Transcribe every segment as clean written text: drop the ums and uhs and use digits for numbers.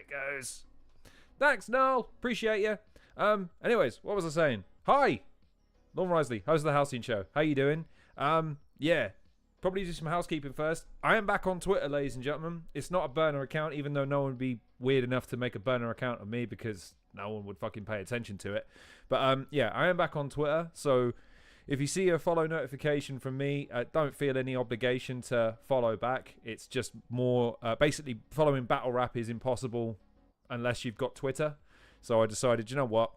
it goes. Thanks, Noel. Appreciate you. Anyways, what was I saying? Hi, Lon Risley, host of the Halcyon Show. How you doing? Yeah, probably do some housekeeping first. I am back on Twitter, ladies and gentlemen. It's not a burner account, even though no one would be weird enough to make a burner account of me because no one would fucking pay attention to it. But yeah, I am back on Twitter, so if you see a follow notification from me, don't feel any obligation to follow back. It's just more, basically following battle rap is impossible unless you've got Twitter. So I decided, you know what?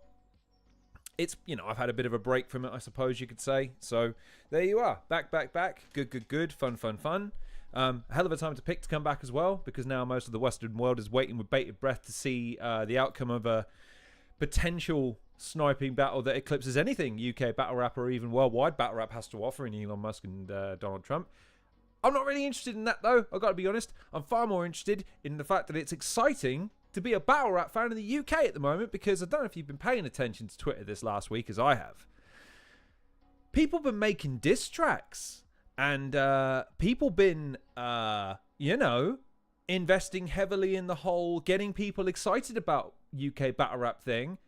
It's, I've had a bit of a break from it, I suppose you could say. So there you are. Back. Good. Fun. Hell of a time to pick to come back as well, because now most of the Western world is waiting with bated breath to see the outcome of a potential sniping battle that eclipses anything UK battle rap or even worldwide battle rap has to offer in Elon Musk and Donald Trump. I'm not really interested in that, though. I've got to be honest. I'm far more interested in the fact that it's exciting to be a battle rap fan in the UK at the moment, because I don't know if you've been paying attention to Twitter this last week as I have. People been making diss tracks, and people been, investing heavily in the whole getting people excited about UK battle rap thing,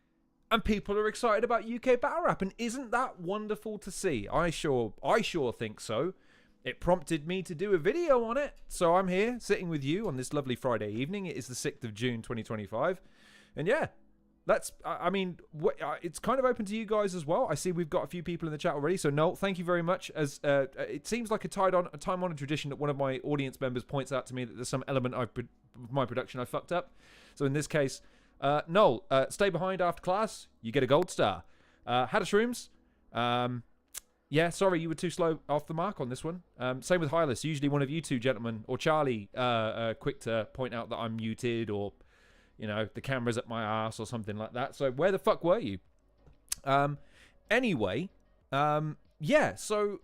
and people are excited about UK battle rap, and isn't that wonderful to see? I sure think so. It prompted me to do a video on it, so I'm here sitting with you on this lovely Friday evening. It is the 6th of June 2025, and yeah, it's kind of open to you guys as well. I see we've got a few people in the chat already, so Noel, thank you very much. As it seems like a time-honored tradition that one of my audience members points out to me that there's some element of my production I fucked up. So in this case, Noel, stay behind after class. You get a gold star. Had a shrooms. Yeah, sorry, you were too slow off the mark on this one. Same with Hylas. Usually one of you two gentlemen, or Charlie, quick to point out that I'm muted, or, the camera's at my ass or something like that. So where the fuck were you? Anyway, yeah, so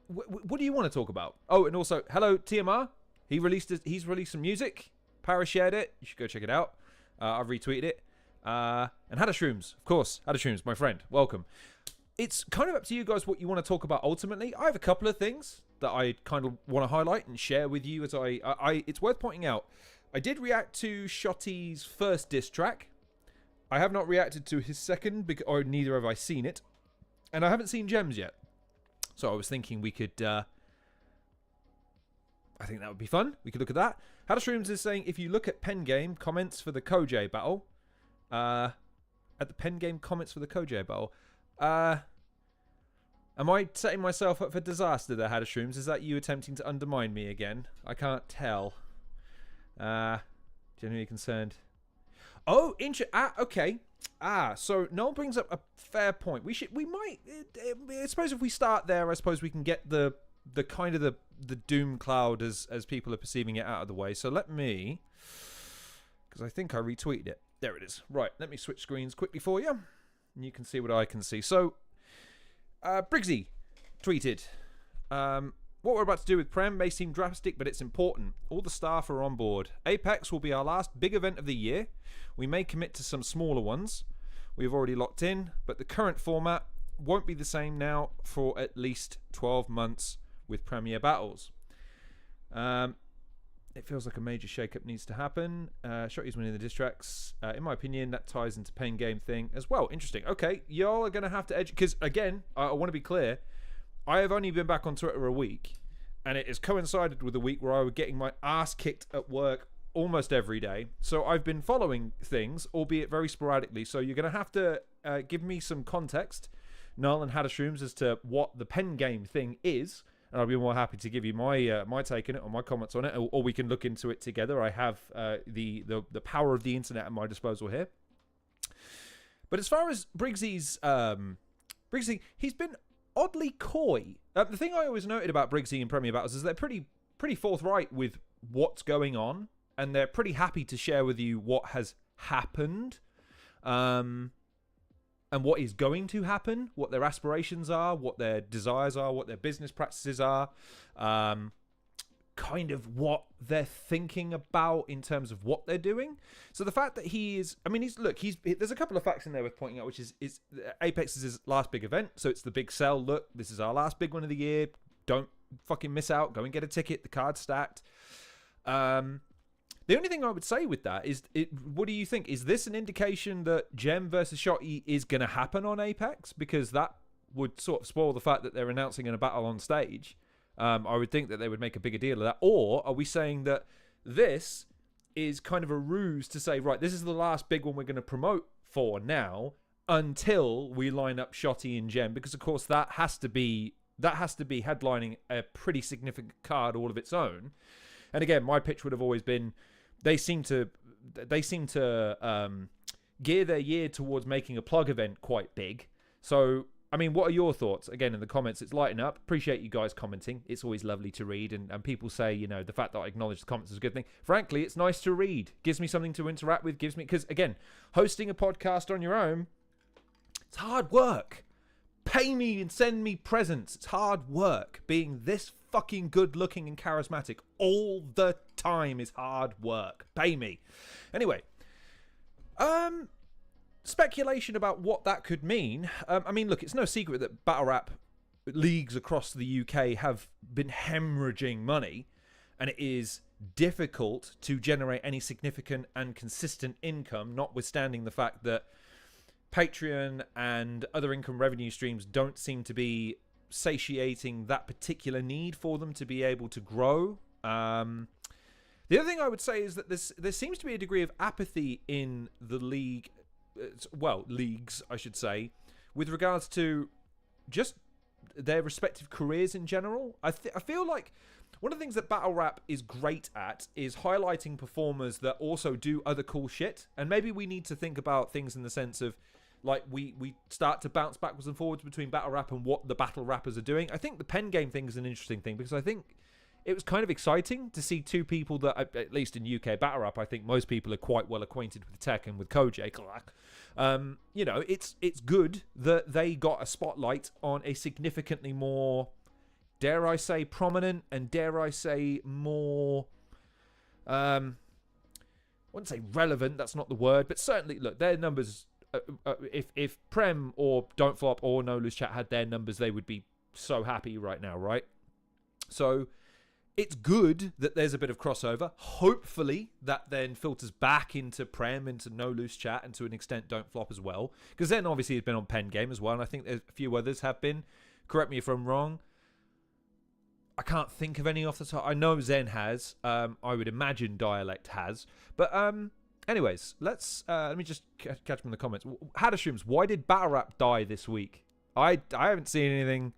what do you want to talk about? Oh, and also, hello, TMR. He's released some music. Para shared it. You should go check it out. I've retweeted it. And Had a Shrooms, of course. Had a Shrooms, my friend. Welcome. It's kind of up to you guys what you want to talk about ultimately. I have a couple of things that I kind of want to highlight and share with you as it's worth pointing out. I did react to Shotty's first diss track. I have not reacted to his second, or neither have I seen it. And I haven't seen Gem's yet. So I was thinking we could... I think that would be fun. We could look at that. Had a Shrooms is saying, if you look at pen game comments for the KOJ battle... at the pen game comments for the KOJ battle... am I setting myself up for disaster there, Had a Shrooms? Is that you attempting to undermine me again? I can't tell. Genuinely concerned. Oh, okay. So Noel brings up a fair point. I suppose if we start there, I suppose we can get the kind of the doom cloud as people are perceiving it out of the way. So let me, because I think I retweeted it. There it is. Right, let me switch screens quickly for you. And you can see what I can see. So, Briggsy tweeted, what we're about to do with Prem may seem drastic, but it's important. All the staff are on board. Apex will be our last big event of the year. We may commit to some smaller ones. We've already locked in, but the current format won't be the same now for at least 12 months with Premier Battles. It feels like a major shake-up needs to happen. Shotty's winning the diss tracks. In my opinion, that ties into pen game thing as well. Interesting. Okay, y'all are going to have to edge... Because, again, I want to be clear. I have only been back on Twitter a week. And it has coincided with a week where I was getting my ass kicked at work almost every day. So I've been following things, albeit very sporadically. So you're going to have to give me some context, Noel and Had a Shrooms, as to what the pen game thing is. And I'll be more happy to give you my take on it or my comments on it, or we can look into it together. I have the power of the internet at my disposal here. But as far as Briggsy's, he's been oddly coy. The thing I always noted about Briggsy and Premier Battles is they're pretty forthright with what's going on, and they're pretty happy to share with you what has happened. And what is going to happen, what their aspirations are, what their desires are, what their business practices are, kind of what they're thinking about in terms of what they're doing. So the fact that there's a couple of facts in there worth pointing out, which is Apex is his last big event, so it's the big sell. Look, this is our last big one of the year. Don't fucking miss out. Go and get a ticket. The card's stacked. The only thing I would say with that is, what do you think? Is this an indication that Gem versus Shotty is going to happen on Apex? Because that would sort of spoil the fact that they're announcing in a battle on stage. I would think that they would make a bigger deal of that. Or are we saying that this is kind of a ruse to say, right, this is the last big one we're going to promote for now until we line up Shotty and Gem? Because, of course, that has to be headlining a pretty significant card all of its own. And again, my pitch would have always been, they seem to gear their year towards making a plug event quite big. So, I mean, what are your thoughts? Again, in the comments, it's lighting up. Appreciate you guys commenting. It's always lovely to read. And people say, you know, the fact that I acknowledge the comments is a good thing. Frankly, it's nice to read. Gives me something to interact with. Because, again, hosting a podcast on your own, it's hard work. Pay me and send me presents. It's hard work. Being this fucking good looking and charismatic all the time is hard work. Pay me. Anyway, speculation about what that could mean. I mean, look, it's no secret that battle rap leagues across the UK have been hemorrhaging money, and it is difficult to generate any significant and consistent income, notwithstanding the fact that Patreon and other income revenue streams don't seem to be satiating that particular need for them to be able to grow. The other thing I would say is that there seems to be a degree of apathy in the league, leagues, I should say, with regards to just their respective careers in general. I feel like one of the things that battle rap is great at is highlighting performers that also do other cool shit. And maybe we need to think about things in the sense of, like, we start to bounce backwards and forwards between battle rap and what the battle rappers are doing. I think the pen game thing is an interesting thing, because I think it was kind of exciting to see two people that, at least in UK battle rap, I think most people are quite well acquainted with Tech and with Kojak. You know, it's good that they got a spotlight on a significantly more, dare I say, prominent, and dare I say more, I wouldn't say relevant, that's not the word, but certainly, look, their numbers, if Prem or Don't Flop or No Loose Chat had their numbers, they would be so happy right now, right? So it's good that there's a bit of crossover. Hopefully that then filters back into Prem, into No Loose Chat, and to an extent Don't Flop as well, because then obviously it's been on Pen Game as well, and I think there's a few others have been. Correct me if I'm wrong. I can't think of any off the top. I know Zen has. I would imagine Dialect has. But anyways, let me just catch them in the comments. Hadashrooms, why did battle rap die this week? I haven't seen anything.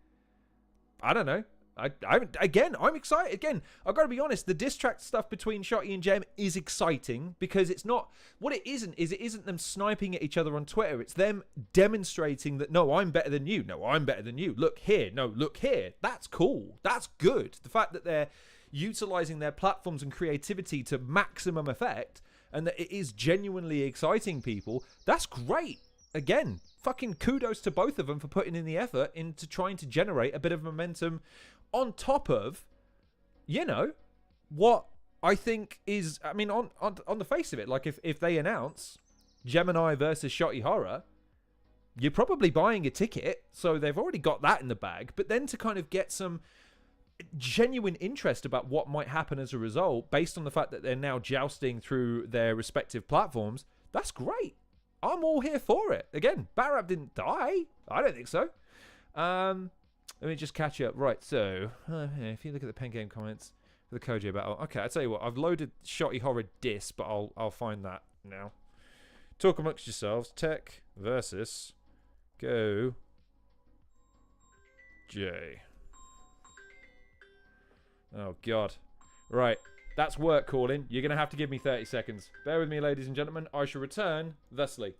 I don't know. I haven't. Again, I'm excited. Again, I've got to be honest. The diss track stuff between Shotty and Gem is exciting, because it's not, what it isn't them sniping at each other on Twitter. It's them demonstrating that, no, I'm better than you. No, I'm better than you. Look here. No, look here. That's cool. That's good. The fact that they're utilizing their platforms and creativity to maximum effect, and that it is genuinely exciting people, that's great. Again, fucking kudos to both of them for putting in the effort into trying to generate a bit of momentum on top of, you know, what I think is, I mean, on the face of it, like if they announce Gemini versus Shotty Horror, you're probably buying a ticket, so they've already got that in the bag. But then to kind of get some genuine interest about what might happen as a result, based on the fact that they're now jousting through their respective platforms, that's great. I'm all here for it. Again, battle rap didn't die. I don't think so. Let me just catch up. Right, so if you look at the pen game comments for the Koji battle, okay, I'll tell you what. I've loaded Shotty Horror Diss, but I'll find that now. Talk amongst yourselves. Tech versus Go J. Oh God. Right, that's work calling. You're gonna have to give me 30 seconds. Bear with me, ladies and gentlemen. I shall return thusly.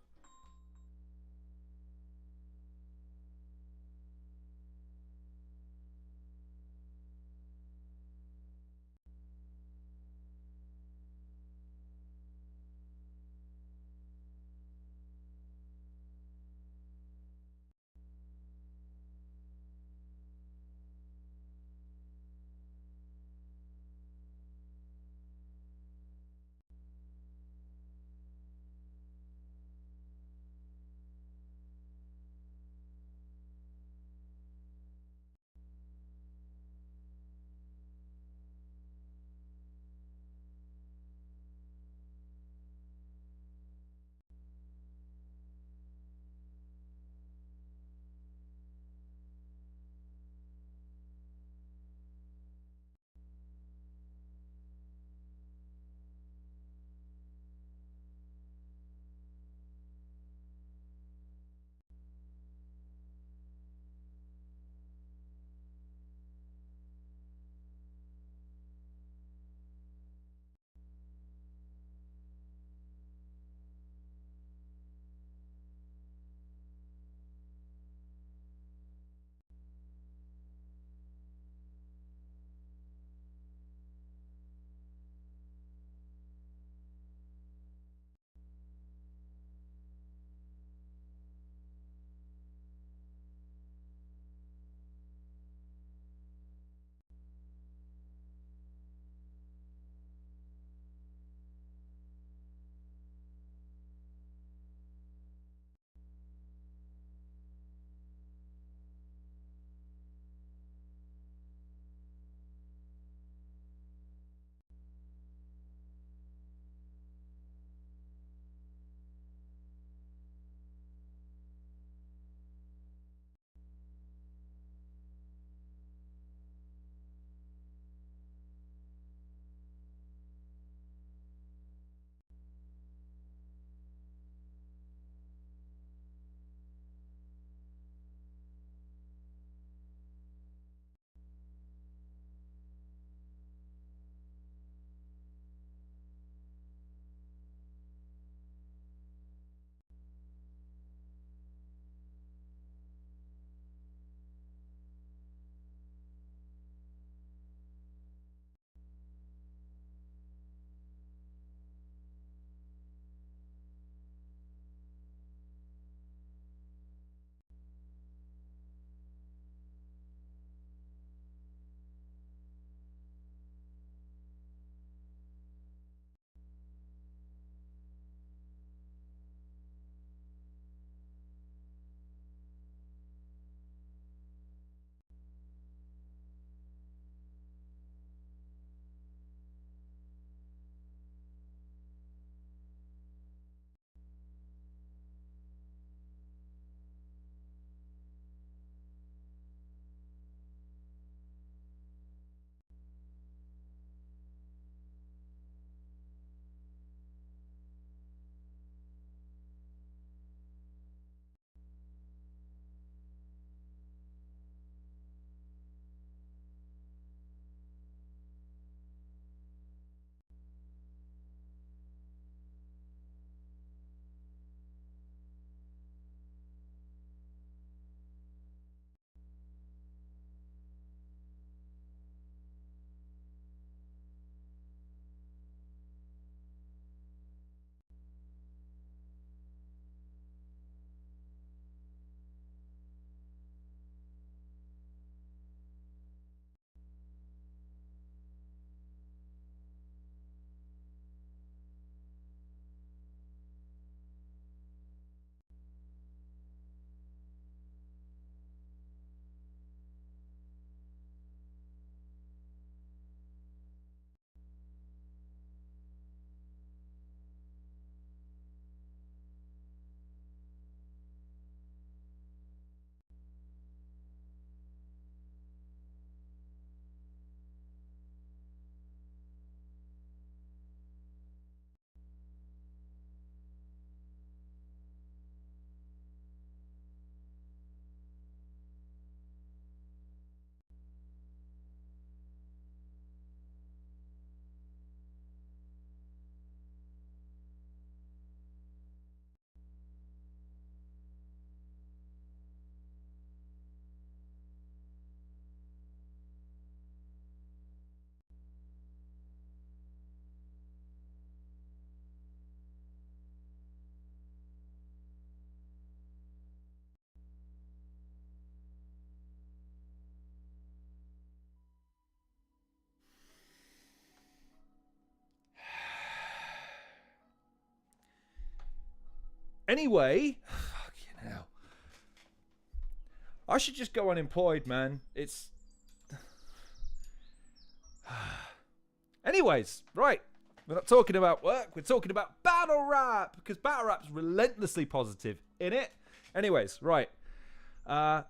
Anyway, fucking hell. I should just go unemployed, man. It's... Anyways, right. We're not talking about work. We're talking about battle rap. Because battle rap's relentlessly positive, innit? Anyways, right. I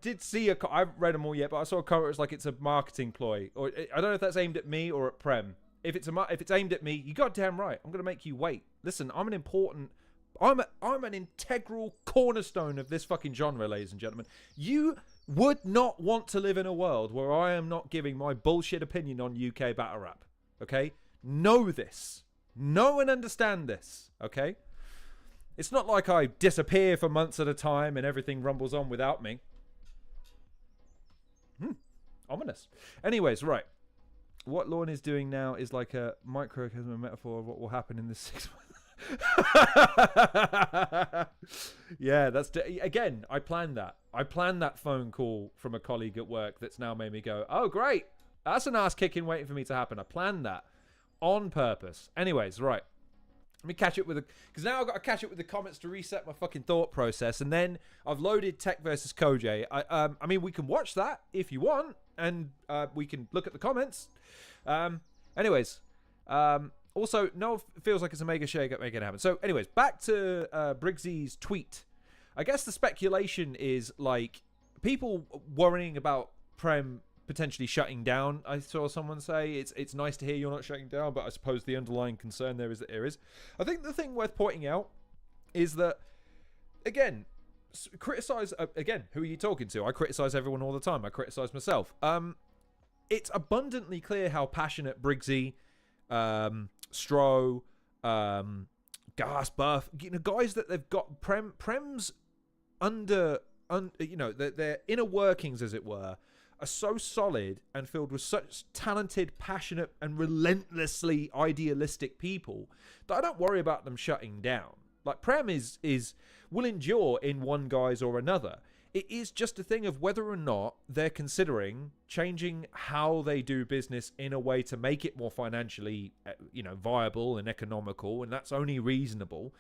did see I haven't read them all yet, but I saw a comment. It's like it's a marketing ploy, or I don't know if that's aimed at me or at Prem. If it's aimed at me, you goddamn right. I'm gonna make you wait. Listen, I'm an integral cornerstone of this fucking genre, ladies and gentlemen. You would not want to live in a world where I am not giving my bullshit opinion on UK battle rap. Okay, know this, know and understand this. Okay. It's not like I disappear for months at a time and everything rumbles on without me. Ominous. Anyways, right. What Lorne is doing now is like a microcosm, a metaphor of what will happen in the 6 months. Yeah, again, I planned that. I planned that phone call from a colleague at work that's now made me go, oh, great. That's an ass kicking waiting for me to happen. I planned that on purpose. Anyways, right. Let me catch it with because now I've got to catch it with the comments to reset my fucking thought process, and then I've loaded Tech versus Koj. I mean, we can watch that if you want, and we can look at the comments. Anyways, also, no, feels like it's a mega shake up making it happen. So, anyways, back to Briggzy's tweet. I guess the speculation is like people worrying about Prem potentially shutting down. I saw someone say it's nice to hear you're not shutting down, but I suppose the underlying concern there is that there is. I think the thing worth pointing out is that, again, criticize again. Who are you talking to? I criticize everyone all the time. I criticize myself. It's abundantly clear how passionate Briggzy, Stro, Gas, Buff, guys that they've got. Prem's their inner workings, as it were, are so solid and filled with such talented, passionate, and relentlessly idealistic people that I don't worry about them shutting down. Like, Prem will endure in one guise or another. It is just a thing of whether or not they're considering changing how they do business in a way to make it more financially, viable and economical, and that's only reasonable.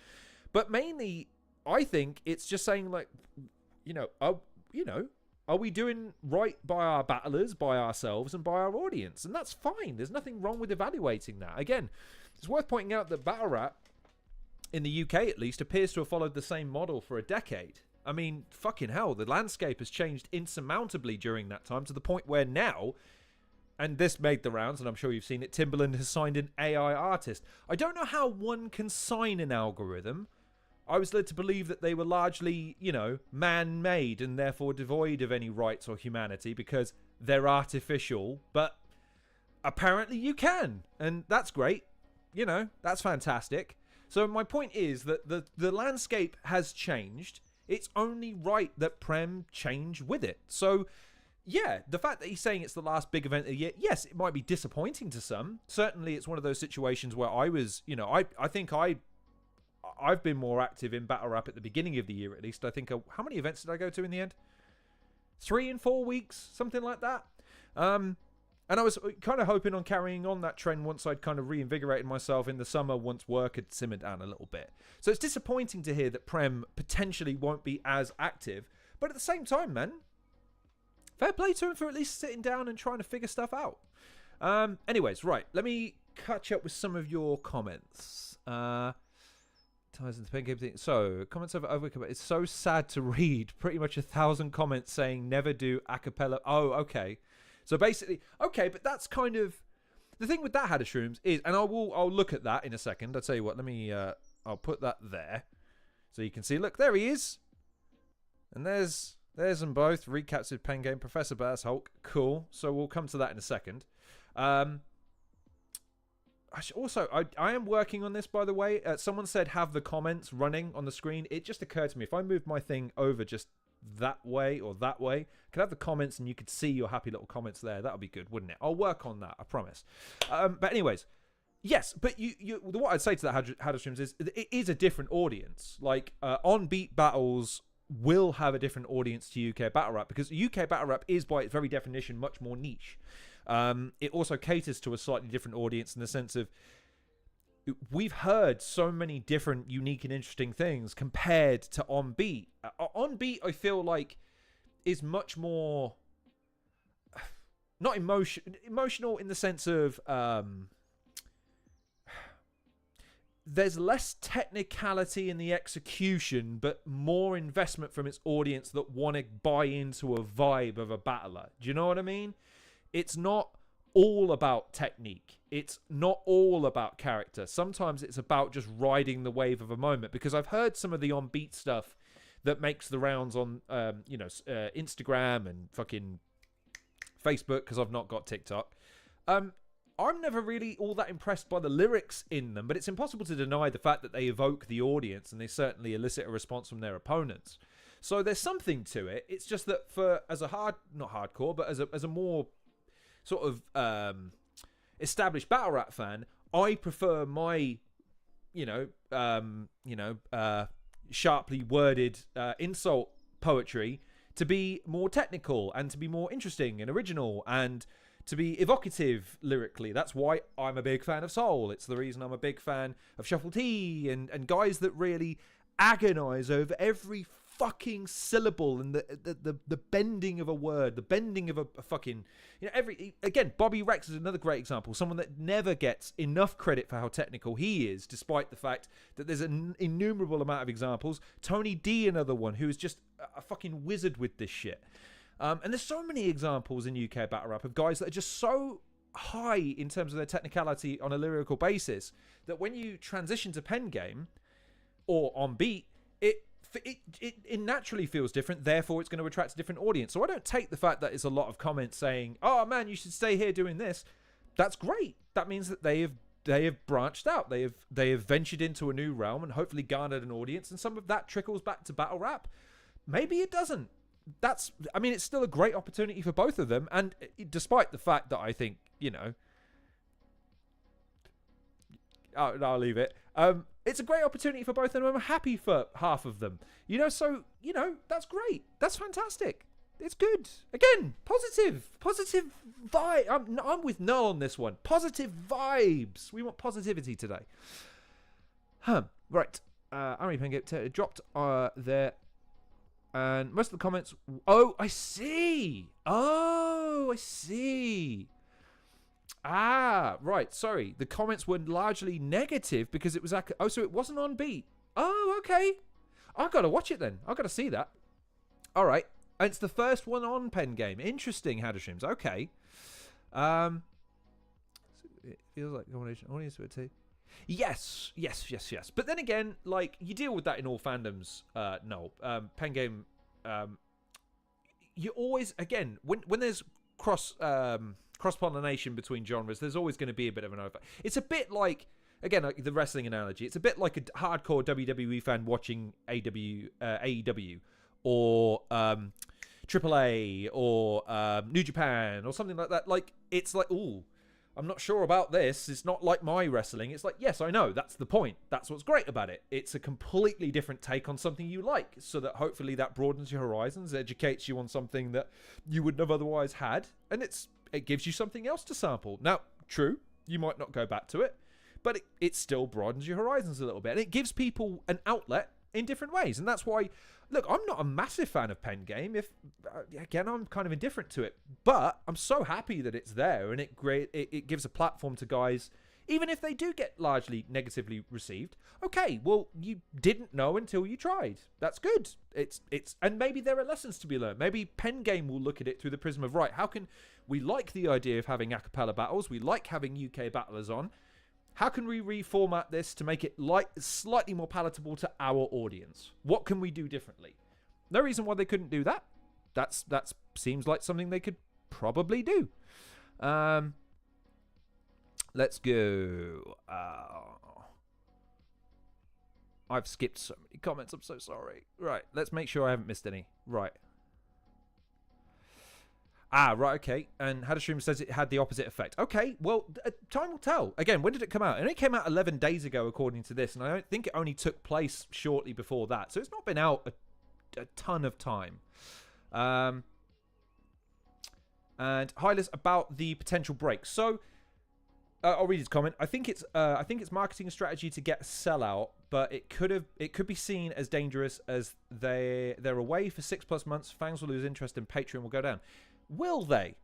But mainly, I think it's just saying, like, are we doing right by our battlers, by ourselves, and by our audience? And that's fine. There's nothing wrong with evaluating that. Again, it's worth pointing out that battle rap, in the UK at least, appears to have followed the same model for a decade. I mean, fucking hell, the landscape has changed insurmountably during that time, to the point where now, and this made the rounds, and I'm sure you've seen it, Timbaland has signed an AI artist. I don't know how one can sign an algorithm. I was led to believe that they were largely, man-made and therefore devoid of any rights or humanity because they're artificial. But apparently you can, and that's great. That's fantastic. So my point is that the landscape has changed. It's only right that Prem change with it. So, yeah, the fact that he's saying it's the last big event of the year, yes, it might be disappointing to some. Certainly it's one of those situations where I was, I think I've been more active in battle rap at the beginning of the year, at least. I think, how many events did I go to in the end? 3 and 4 weeks, something like that. And I was kind of hoping on carrying on that trend once I'd kind of reinvigorated myself in the summer, once work had simmered down a little bit. So it's disappointing to hear that Prem potentially won't be as active. But at the same time, man, fair play to him for at least sitting down and trying to figure stuff out. Anyways, right, let me catch up with some of your comments. Ties into pen game thing. So, comments over. It's so sad to read. Pretty much 1,000 comments saying never do a cappella. Oh, okay. So basically, okay, but that's kind of the thing with that Had of Shrooms is, and I'll look at that in a second. I'll tell you what. Let me. I'll put that there, so you can see. Look, there he is, and there's them both. Recaptured pen game. Professor Bass Hulk. Cool. So we'll come to that in a second. Also, I am working on this, by the way. Someone said have the comments running on the screen. It just occurred to me, if I move my thing over just that way or that way, I could have the comments and you could see your happy little comments there. That would be good, wouldn't it? I'll work on that, I promise. But anyways, yes, but what I'd say to that Had of Streams is it is a different audience. Like, on beat battles will have a different audience to UK battle rap, because UK battle rap is, by its very definition, much more niche. It also caters to a slightly different audience in the sense of we've heard so many different, unique, and interesting things compared to On Beat. On Beat, I feel like, is much more not emotional in the sense of there's less technicality in the execution, but more investment from its audience that want to buy into a vibe of a battler. Do you know what I mean? It's not all about technique. It's not all about character. Sometimes it's about just riding the wave of a moment, because I've heard some of the On Beat stuff that makes the rounds on Instagram and fucking Facebook, because I've not got TikTok. I'm never really all that impressed by the lyrics in them, but it's impossible to deny the fact that they evoke the audience and they certainly elicit a response from their opponents. So there's something to it. It's just that as a not hardcore, but as a more sort of established battle rap fan, I prefer my sharply worded insult poetry to be more technical and to be more interesting and original and to be evocative lyrically. That's why I'm a big fan of Soul. It's the reason I'm a big fan of Shuffle T and guys that really agonize over every fucking syllable and the bending of a word, the bending of a fucking, again, Bobby Rex is another great example. Someone that never gets enough credit for how technical he is, despite the fact that there's an innumerable amount of examples. Tony D, another one, who is just a fucking wizard with this shit. And there's so many examples in UK battle rap of guys that are just so high in terms of their technicality on a lyrical basis that when you transition to pen game or on beat, it naturally feels different. Therefore, it's going to attract a different audience. So I don't take the fact that it's a lot of comments saying, "Oh man, you should stay here doing this." That's great. That means that they have branched out. They have ventured into a new realm and hopefully garnered an audience. And some of that trickles back to battle rap. Maybe it doesn't. It's still a great opportunity for both of them, and despite the fact that I think, I'll leave it. It's a great opportunity for both of them. I'm happy for half of them, so that's great. That's fantastic. It's good. Again, positive vibe. I'm with Null on this one. Positive vibes. We want positivity today. Right. Army Pen dropped there. And most of the comments... Oh, I see. Ah, right. Sorry. The comments were largely negative because it was... so it wasn't on beat. Oh, okay. I've got to watch it then. I've got to see that. All right. And it's the first one on Pen Game. Interesting, Hadashims. Okay. It feels like combination audience with tea. Yes. But then again, like, you deal with that in all fandoms. No, Pen Game. You always, again, when there's cross pollination between genres, there's always going to be a bit of an over. It's a bit like, again, like the wrestling analogy. It's a bit like a hardcore WWE fan watching AEW or AAA or New Japan or something like that. Like, it's like, ooh, I'm not sure about this. It's not like my wrestling. It's like, yes, I know. That's the point. That's what's great about it. It's a completely different take on something you like, so that hopefully that broadens your horizons, educates you on something that you wouldn't have otherwise had, and it gives you something else to sample. Now, true, you might not go back to it, but it still broadens your horizons a little bit, and it gives people an outlet in different ways. And that's why, look, I'm not a massive fan of Pen Game. Again, I'm kind of indifferent to it, but I'm so happy that it's there, and it gives a platform to guys, even if they do get largely negatively received. Okay, well, you didn't know until you tried. That's good. And maybe there are lessons to be learned. Maybe Pen Game will look at it through the prism of, right, how can we like the idea of having a cappella battles? We like having UK battlers on. How can we reformat this to make it slightly more palatable to our audience? What can we do differently? No reason why they couldn't do that. That seems like something they could probably do. Let's go. I've skipped so many comments. I'm so sorry. Right. Let's make sure I haven't missed any. Right. Right, okay. And Hadashroom says it had the opposite effect. Okay, well, time will tell. Again, when did it come out? It only came out 11 days ago, according to this, and I don't think it only took place shortly before that. So it's not been out a ton of time. And Hylas about the potential break. So I'll read his comment. I think it's marketing strategy to get a sellout, but it could be seen as dangerous as they're away for 6+ months. Fans will lose interest and Patreon will go down. Will they?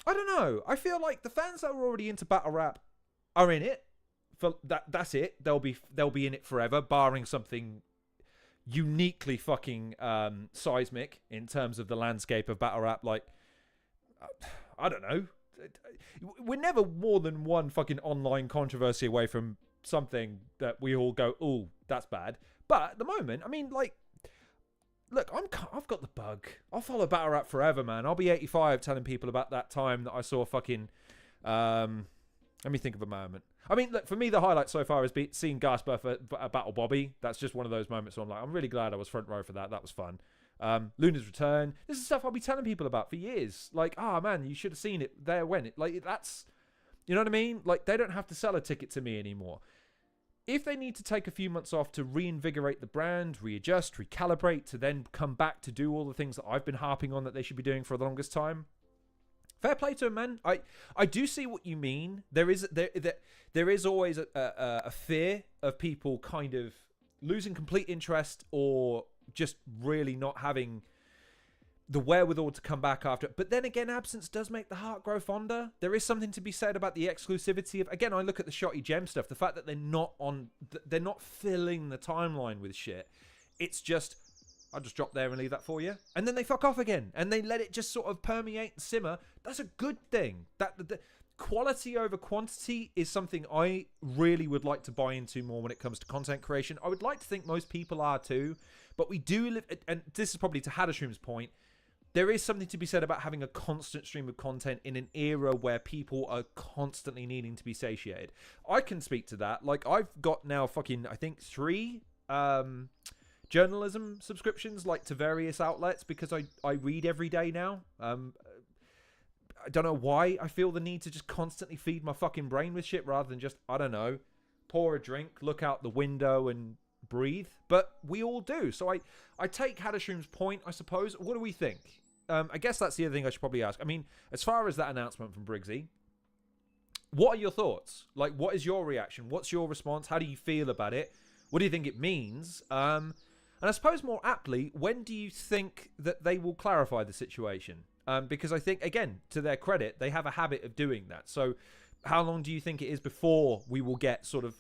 I don't know. I feel like the fans that are already into battle rap are in it for that. That's it. They'll be in it forever, barring something uniquely fucking seismic in terms of the landscape of battle rap. Like, I don't know. We're never more than one fucking online controversy away from something that we all go, oh, that's bad. But at the moment, I mean, like, look, I've got the bug. I'll follow battle rap forever, man. I'll be 85 telling people about that time that I saw fucking. Let me think of a moment. I mean, look, for me, the highlight so far is seeing Gasper for Battle Bobby. That's just one of those moments where I'm like, I'm really glad I was front row for that. That was fun. Luna's return. This is stuff I'll be telling people about for years. Like, man, you should have seen it there when it. Like, that's, you know what I mean? Like, they don't have to sell a ticket to me anymore. If they need to take a few months off to reinvigorate the brand, readjust, recalibrate, to then come back to do all the things that I've been harping on that they should be doing for the longest time, fair play to them, man. I do see what you mean. There is always a fear of people kind of losing complete interest or just really not having the wherewithal to come back after it. But then again, absence does make the heart grow fonder. There is something to be said about the exclusivity of, again, I look at the Shotty Gem stuff, the fact that they're not filling the timeline with shit. It's just, I'll just drop there and leave that for you. And then they fuck off again. And they let it just sort of permeate and simmer. That's a good thing. The quality over quantity is something I really would like to buy into more when it comes to content creation. I would like to think most people are too. But we do live, and this is probably to Hadashroom's point, there is something to be said about having a constant stream of content in an era where people are constantly needing to be satiated. I can speak to that. Like, I've got now fucking, I think, 3 journalism subscriptions, like, to various outlets because I read every day now. I don't know why I feel the need to just constantly feed my fucking brain with shit rather than just, I don't know, pour a drink, look out the window and breathe. But we all do. So I take Hadashroom's point, I suppose. What do we think? I guess that's the other thing I should probably ask. I mean, as far as that announcement from Briggsy, what are your thoughts? Like, what is your reaction? What's your response? How do you feel about it? What do you think it means? And I suppose more aptly, when do you think that they will clarify the situation? Because I think, again, to their credit, they have a habit of doing that. So how long do you think it is before we will get sort of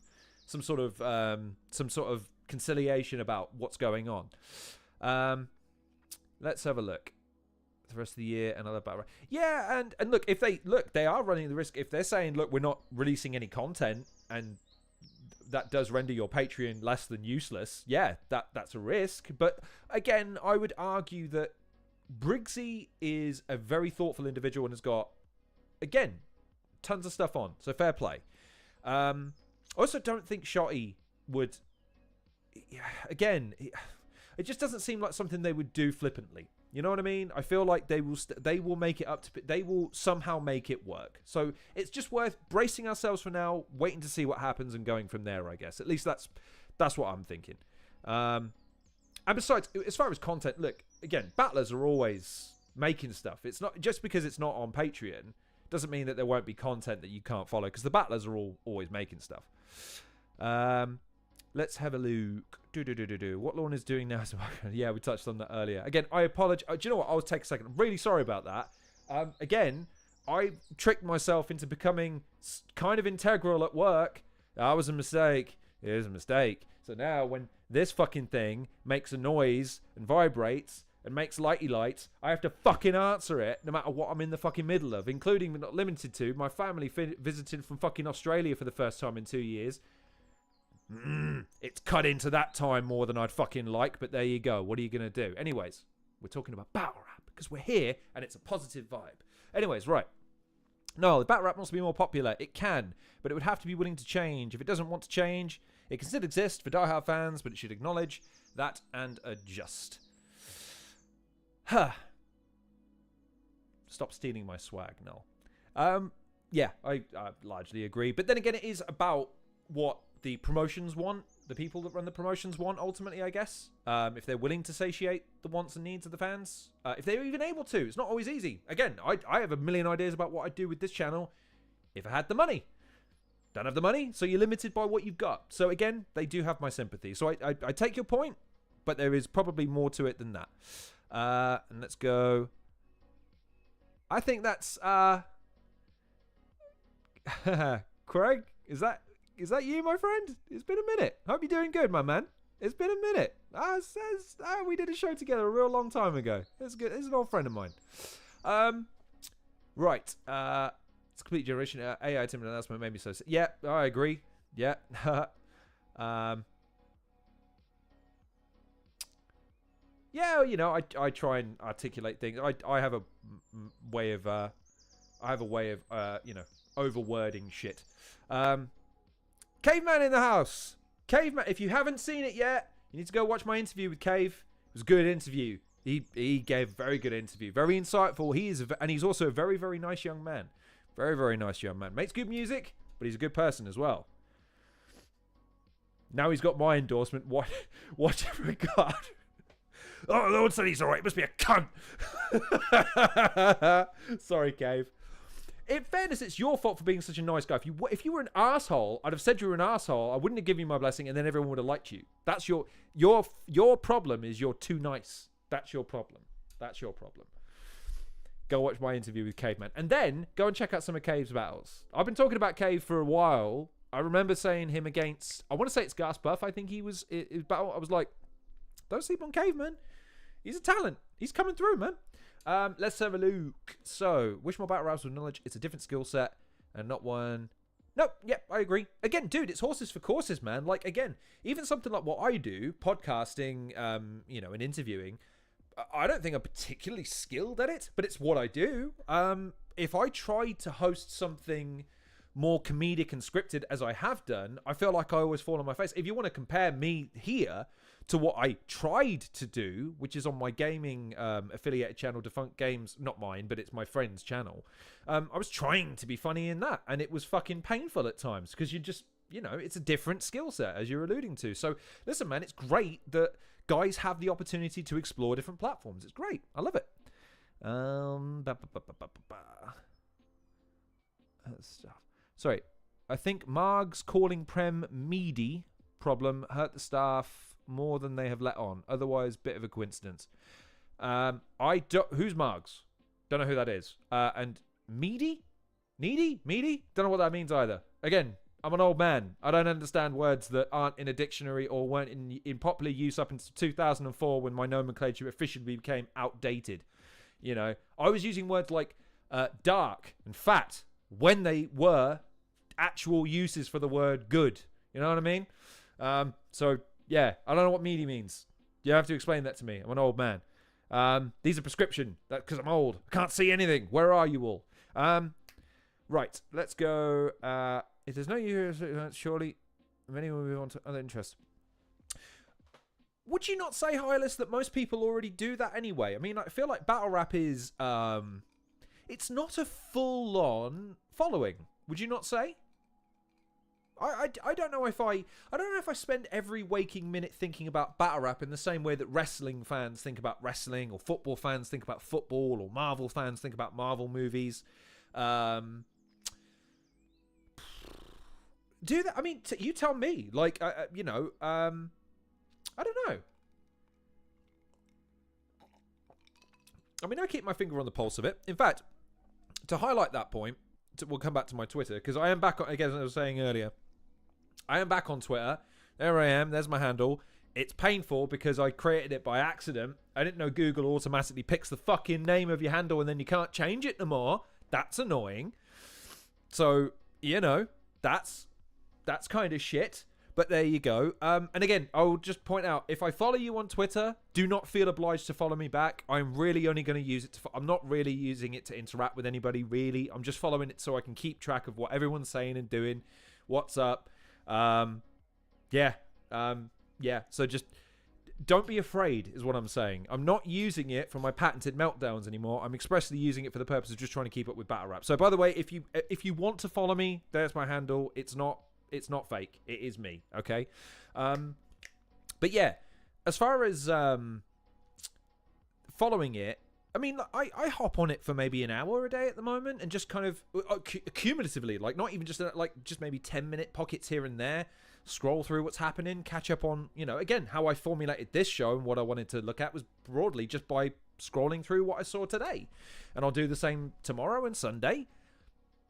some sort of conciliation about what's going on? Let's have a look. The rest of the year, another battle. Yeah, and look, if they are running the risk. If they're saying, look, we're not releasing any content, and that does render your Patreon less than useless. Yeah, that's a risk. But again, I would argue that Briggsy is a very thoughtful individual and has got, again, tons of stuff on. So fair play. I also don't think Shotty would. Again, it just doesn't seem like something they would do flippantly. You know what I mean? I feel like they will make it up to. They will somehow make it work. So it's just worth bracing ourselves for now, waiting to see what happens, and going from there. I guess at least that's what I'm thinking. And besides, as far as content, look, again, battlers are always making stuff. It's not just because it's not on Patreon doesn't mean that there won't be content that you can't follow, because the battlers are always making stuff. Let's have a look. What Lorne is doing now. Yeah, we touched on that earlier. Again, I apologize. Do you know what? I'll take a second. I'm really sorry about that. Again, I tricked myself into becoming kind of integral at work. That was a mistake. It is a mistake. So now when this fucking thing makes a noise and vibrates and makes lighty lights, I have to fucking answer it no matter what I'm in the fucking middle of, including but not limited to my family visited from fucking Australia for the first time in 2 years. It's cut into that time more than I'd fucking like, but there you go. What are you going to do? Anyways, we're talking about battle rap because we're here and it's a positive vibe. Anyways, right. No, the battle rap wants to be more popular. It can, but it would have to be willing to change. If it doesn't want to change, it can still exist for diehard fans, but it should acknowledge that and adjust. Stop stealing my swag, Noel. Yeah, I largely agree. But then again, it is about what the promotions want, the people that run the promotions want, ultimately, I guess. If they're willing to satiate the wants and needs of the fans. If they're even able to. It's not always easy. Again, I have a million ideas about what I'd do with this channel if I had the money. don't have the money, so you're limited by what you've got. So again, they do have my sympathy. So I take your point, but there is probably more to it than that. And let's go. I think that's Craig. Is that you, my friend? It's been a minute. Hope you're doing good, my man. It's been a minute. We did a show together a real long time ago. It's good. It's an old friend of mine. Right. It's a complete generation. AI timid announcement made me so sick. Yeah, I agree. Yeah. Yeah, you know, I try and articulate things. I have a way of you know, overwording shit. Caveman in the house. Caveman, if you haven't seen it yet, you need to go watch my interview with Cave. It was a good interview. He gave a very good interview. Very insightful. And he's also a very, very nice young man. Very, very nice young man. Makes good music, but he's a good person as well. Now he's got my endorsement. Whatever it got. Oh, no one said he's alright. It must be a cunt. Sorry, Cave. In fairness, it's your fault for being such a nice guy. If you were an asshole, I'd have said you were an asshole. I wouldn't have given you my blessing, and then everyone would have liked you. That's your problem. Is you're too nice. That's your problem. That's your problem. Go watch my interview with Caveman. And then go and check out some of Cave's battles. I've been talking about Cave for a while. I remember saying him against, I want to say it's Gas Buff. I think he was his battle. I was like, don't sleep on Caveman. He's a talent. He's coming through, man. Let's have a look. So, wish more battle raps with knowledge. It's a different skill set and not one. Nope. Yep, I agree. Again, dude, it's horses for courses, man. Like, again, even something like what I do, podcasting, you know, and interviewing, I don't think I'm particularly skilled at it, but it's what I do. If I tried to host something more comedic and scripted as I have done, I feel like I always fall on my face. If you want to compare me here to what I tried to do, which is on my gaming affiliated channel, Defunct Games, not mine, but it's my friend's channel, I was trying to be funny in that, and it was fucking painful at times, because you just, you know, it's a different skill set, as you're alluding to. So, listen, man, it's great that guys have the opportunity to explore different platforms. It's great. I love it. Stuff. Sorry. I think Marg's calling Prem meaty problem hurt the staff more than they have let on. Otherwise, bit of a coincidence. Who's Margs? Don't know who that is. And meaty? Needy? Meaty? Don't know what that means either. Again, I'm an old man. I don't understand words that aren't in a dictionary or weren't in popular use up until 2004 when my nomenclature officially became outdated. You know, I was using words like dark and fat when they were actual uses for the word good. You know what I mean? So, yeah, I don't know what meaty means. You have to explain that to me. I'm an old man. These are prescription. That's because I'm old. I can't see anything. Where are you all? Right, let's go. If there's no use, surely many will move on to other interests. Would you not say, Hylas, that most people already do that anyway? I mean, I feel like battle rap is, it's not a full-on following. Would you not say? I don't know if I don't know if I spend every waking minute thinking about battle rap in the same way that wrestling fans think about wrestling, or football fans think about football, or Marvel fans think about Marvel movies. Do that? I mean, you tell me. Like, you know, I don't know. I mean, I keep my finger on the pulse of it. In fact, to highlight that point, we'll come back to my Twitter, because I am back on, again, as I was saying earlier, I am back on Twitter. There I am. There's my handle. It's painful because I created it by accident. I didn't know Google automatically picks the fucking name of your handle and then you can't change it no more. That's annoying. So, you know, that's kind of shit. But there you go. And again, I'll just point out, if I follow you on Twitter, do not feel obliged to follow me back. I'm really only going to use it I'm not really using it to interact with anybody, really. I'm just following it so I can keep track of what everyone's saying and doing. What's up? Yeah. So just don't be afraid is what I'm saying. I'm not using it for my patented meltdowns anymore. I'm expressly using it for the purpose of just trying to keep up with battle rap. So by the way, if you want to follow me, there's my handle. It's not fake. It is me. Okay. But yeah, as far as following it, I mean, I hop on it for maybe an hour a day at the moment, and just kind of cumulatively, like not even just just maybe 10-minute pockets here and there, scroll through what's happening, catch up on, again, how I formulated this show and what I wanted to look at was broadly just by scrolling through what I saw today. And I'll do the same tomorrow and Sunday.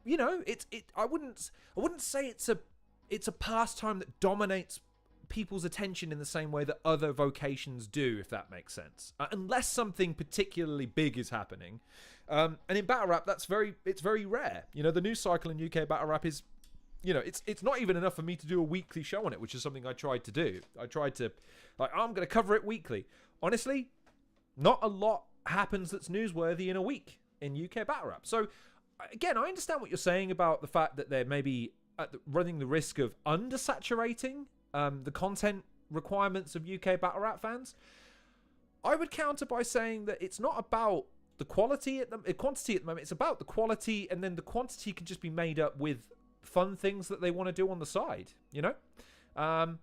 I wouldn't say it's a pastime that dominates people's attention in the same way that other vocations do, if that makes sense, unless something particularly big is happening, and in battle rap it's very rare. The news cycle in UK battle rap is, it's not even enough for me to do a weekly show on it, which is something I tried to do. I'm going to cover it weekly. Honestly, not a lot happens that's newsworthy in a week in UK battle rap. So again, I understand what you're saying about the fact that they're maybe running the risk of undersaturating the content requirements of UK battle rap fans. I would counter by saying that it's not about the quantity at the moment. It's about the quality, and then the quantity can just be made up with fun things that they want to do on the side. But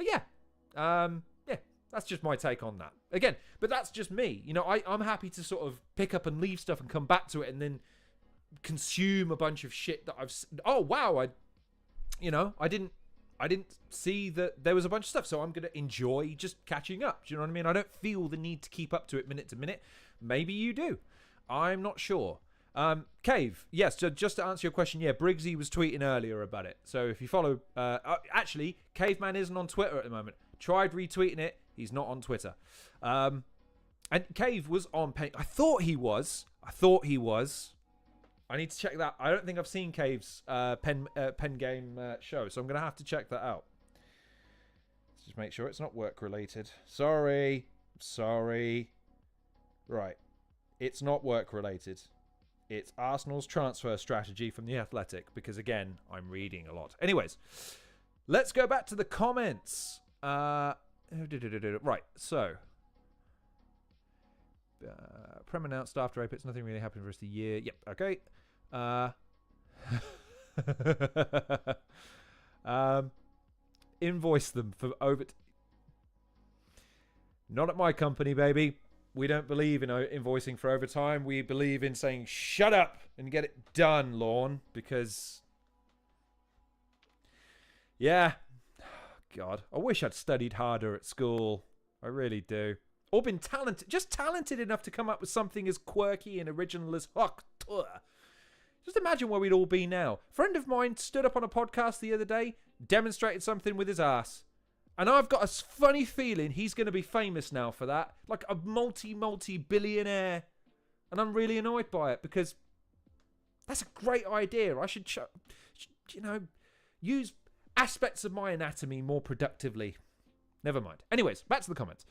yeah, that's just my take on that. Again, but that's just me. I'm happy to sort of pick up and leave stuff and come back to it, and then consume a bunch of shit that I didn't see that there was a bunch of stuff, so I'm going to enjoy just catching up. Do you know what I mean? I don't feel the need to keep up to it minute to minute. Maybe you do. I'm not sure. Cave, yes, so just to answer your question, yeah, Briggsy was tweeting earlier about it. So if you follow... actually, Caveman isn't on Twitter at the moment. Tried retweeting it. He's not on Twitter. And Cave was on... I thought he was. I need to check that. I don't think I've seen Cave's pen game show, so I'm going to have to check that out. Let's just make sure it's not work related. Sorry. Right. It's not work related. It's Arsenal's transfer strategy from The Athletic, because again, I'm reading a lot. Anyways, let's go back to the comments. Right, so... Prem announced after Apex, nothing really happened for the rest of the year. Yep, okay. Invoice them for over... Not at my company, baby. We don't believe in invoicing for overtime. We believe in saying, shut up and get it done, Lorne. Because... Yeah. God, I wish I'd studied harder at school. I really do. Or been talented enough to come up with something as quirky and original as Huck. Just imagine where we'd all be now. A friend of mine stood up on a podcast the other day, demonstrated something with his ass. And I've got a funny feeling he's going to be famous now for that. Like a multi-billionaire. And I'm really annoyed by it, because that's a great idea. I should use aspects of my anatomy more productively. Never mind. Anyways, back to the comments.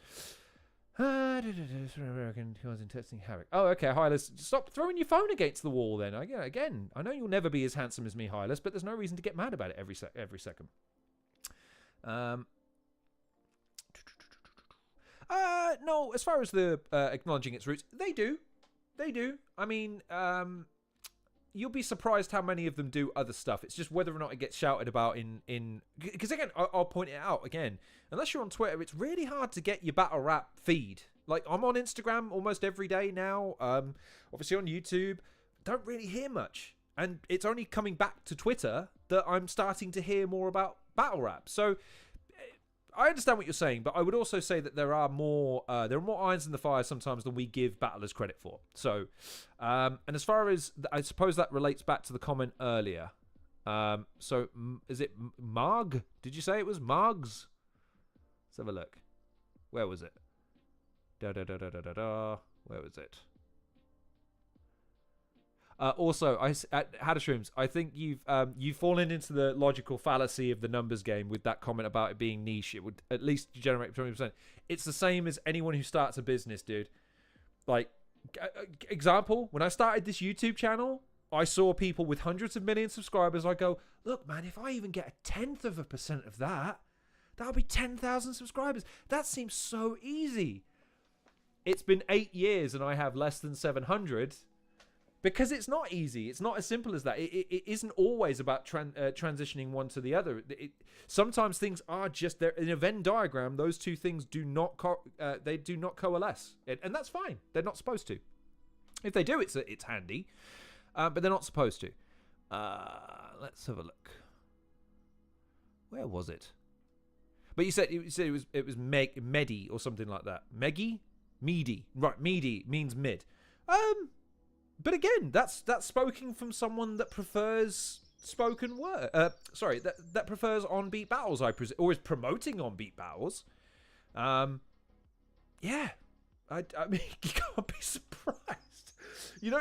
Causing testing havoc. Oh, okay, Hylas. Stop throwing your phone against the wall then. Again, I know you'll never be as handsome as me, Hylas, but there's no reason to get mad about it every second. No, as far as the acknowledging its roots, they do. I mean, you'll be surprised how many of them do other stuff. It's just whether or not it gets shouted about in because again, I'll point it out again. Unless you're on Twitter, it's really hard to get your battle rap feed. Like, I'm on Instagram almost every day now. Obviously on YouTube, don't really hear much. And it's only coming back to Twitter that I'm starting to hear more about battle rap. So I understand what you're saying, but I would also say that there are more irons in the fire sometimes than we give battlers credit for. So, and as far as I suppose that relates back to the comment earlier. So is it Marg? Did you say it was Margs? Let's have a look. Where was it? Where was it? Also, Hadashrooms, I think you've fallen into the logical fallacy of the numbers game with that comment about it being niche. It would at least generate 20%. It's the same as anyone who starts a business, dude. Like, example, when I started this YouTube channel, I saw people with hundreds of million subscribers. I go, look, man, if I even get a 1/10% of that, that'll be 10,000 subscribers. That seems so easy. It's been 8 years and I have less than 700. Because it's not easy. It's not as simple as that. It isn't always about transitioning one to the other. Sometimes things are just there. In a Venn diagram, those two things do not coalesce. And that's fine. They're not supposed to. If they do, it's handy, but they're not supposed to. Let's have a look. Where was it? But you said it was Medi or something like that. Meaty, right? Meaty means mid. But again, that's spoken from someone that prefers spoken word. That prefers on-beat battles. I presume, or is promoting on-beat battles. Yeah, I mean, you can't be surprised. You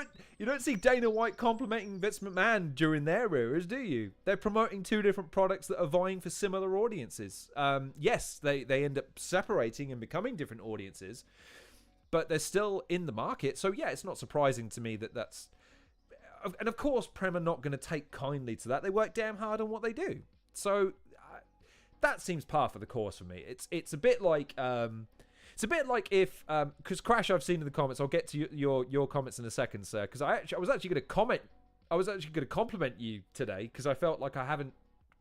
don't see Dana White complimenting Vince McMahon during their eras, do you? They're promoting two different products that are vying for similar audiences. Yes, they end up separating and becoming different audiences, but they're still in the market. So yeah, it's not surprising to me that's... And of course, Prem are not going to take kindly to that. They work damn hard on what they do. So that seems par for the course for me. It's a bit like... It's a bit like if, because Crash, I've seen in the comments. I'll get to your comments in a second, sir. Because I was actually going to comment. I was actually going to compliment you today because I felt like I haven't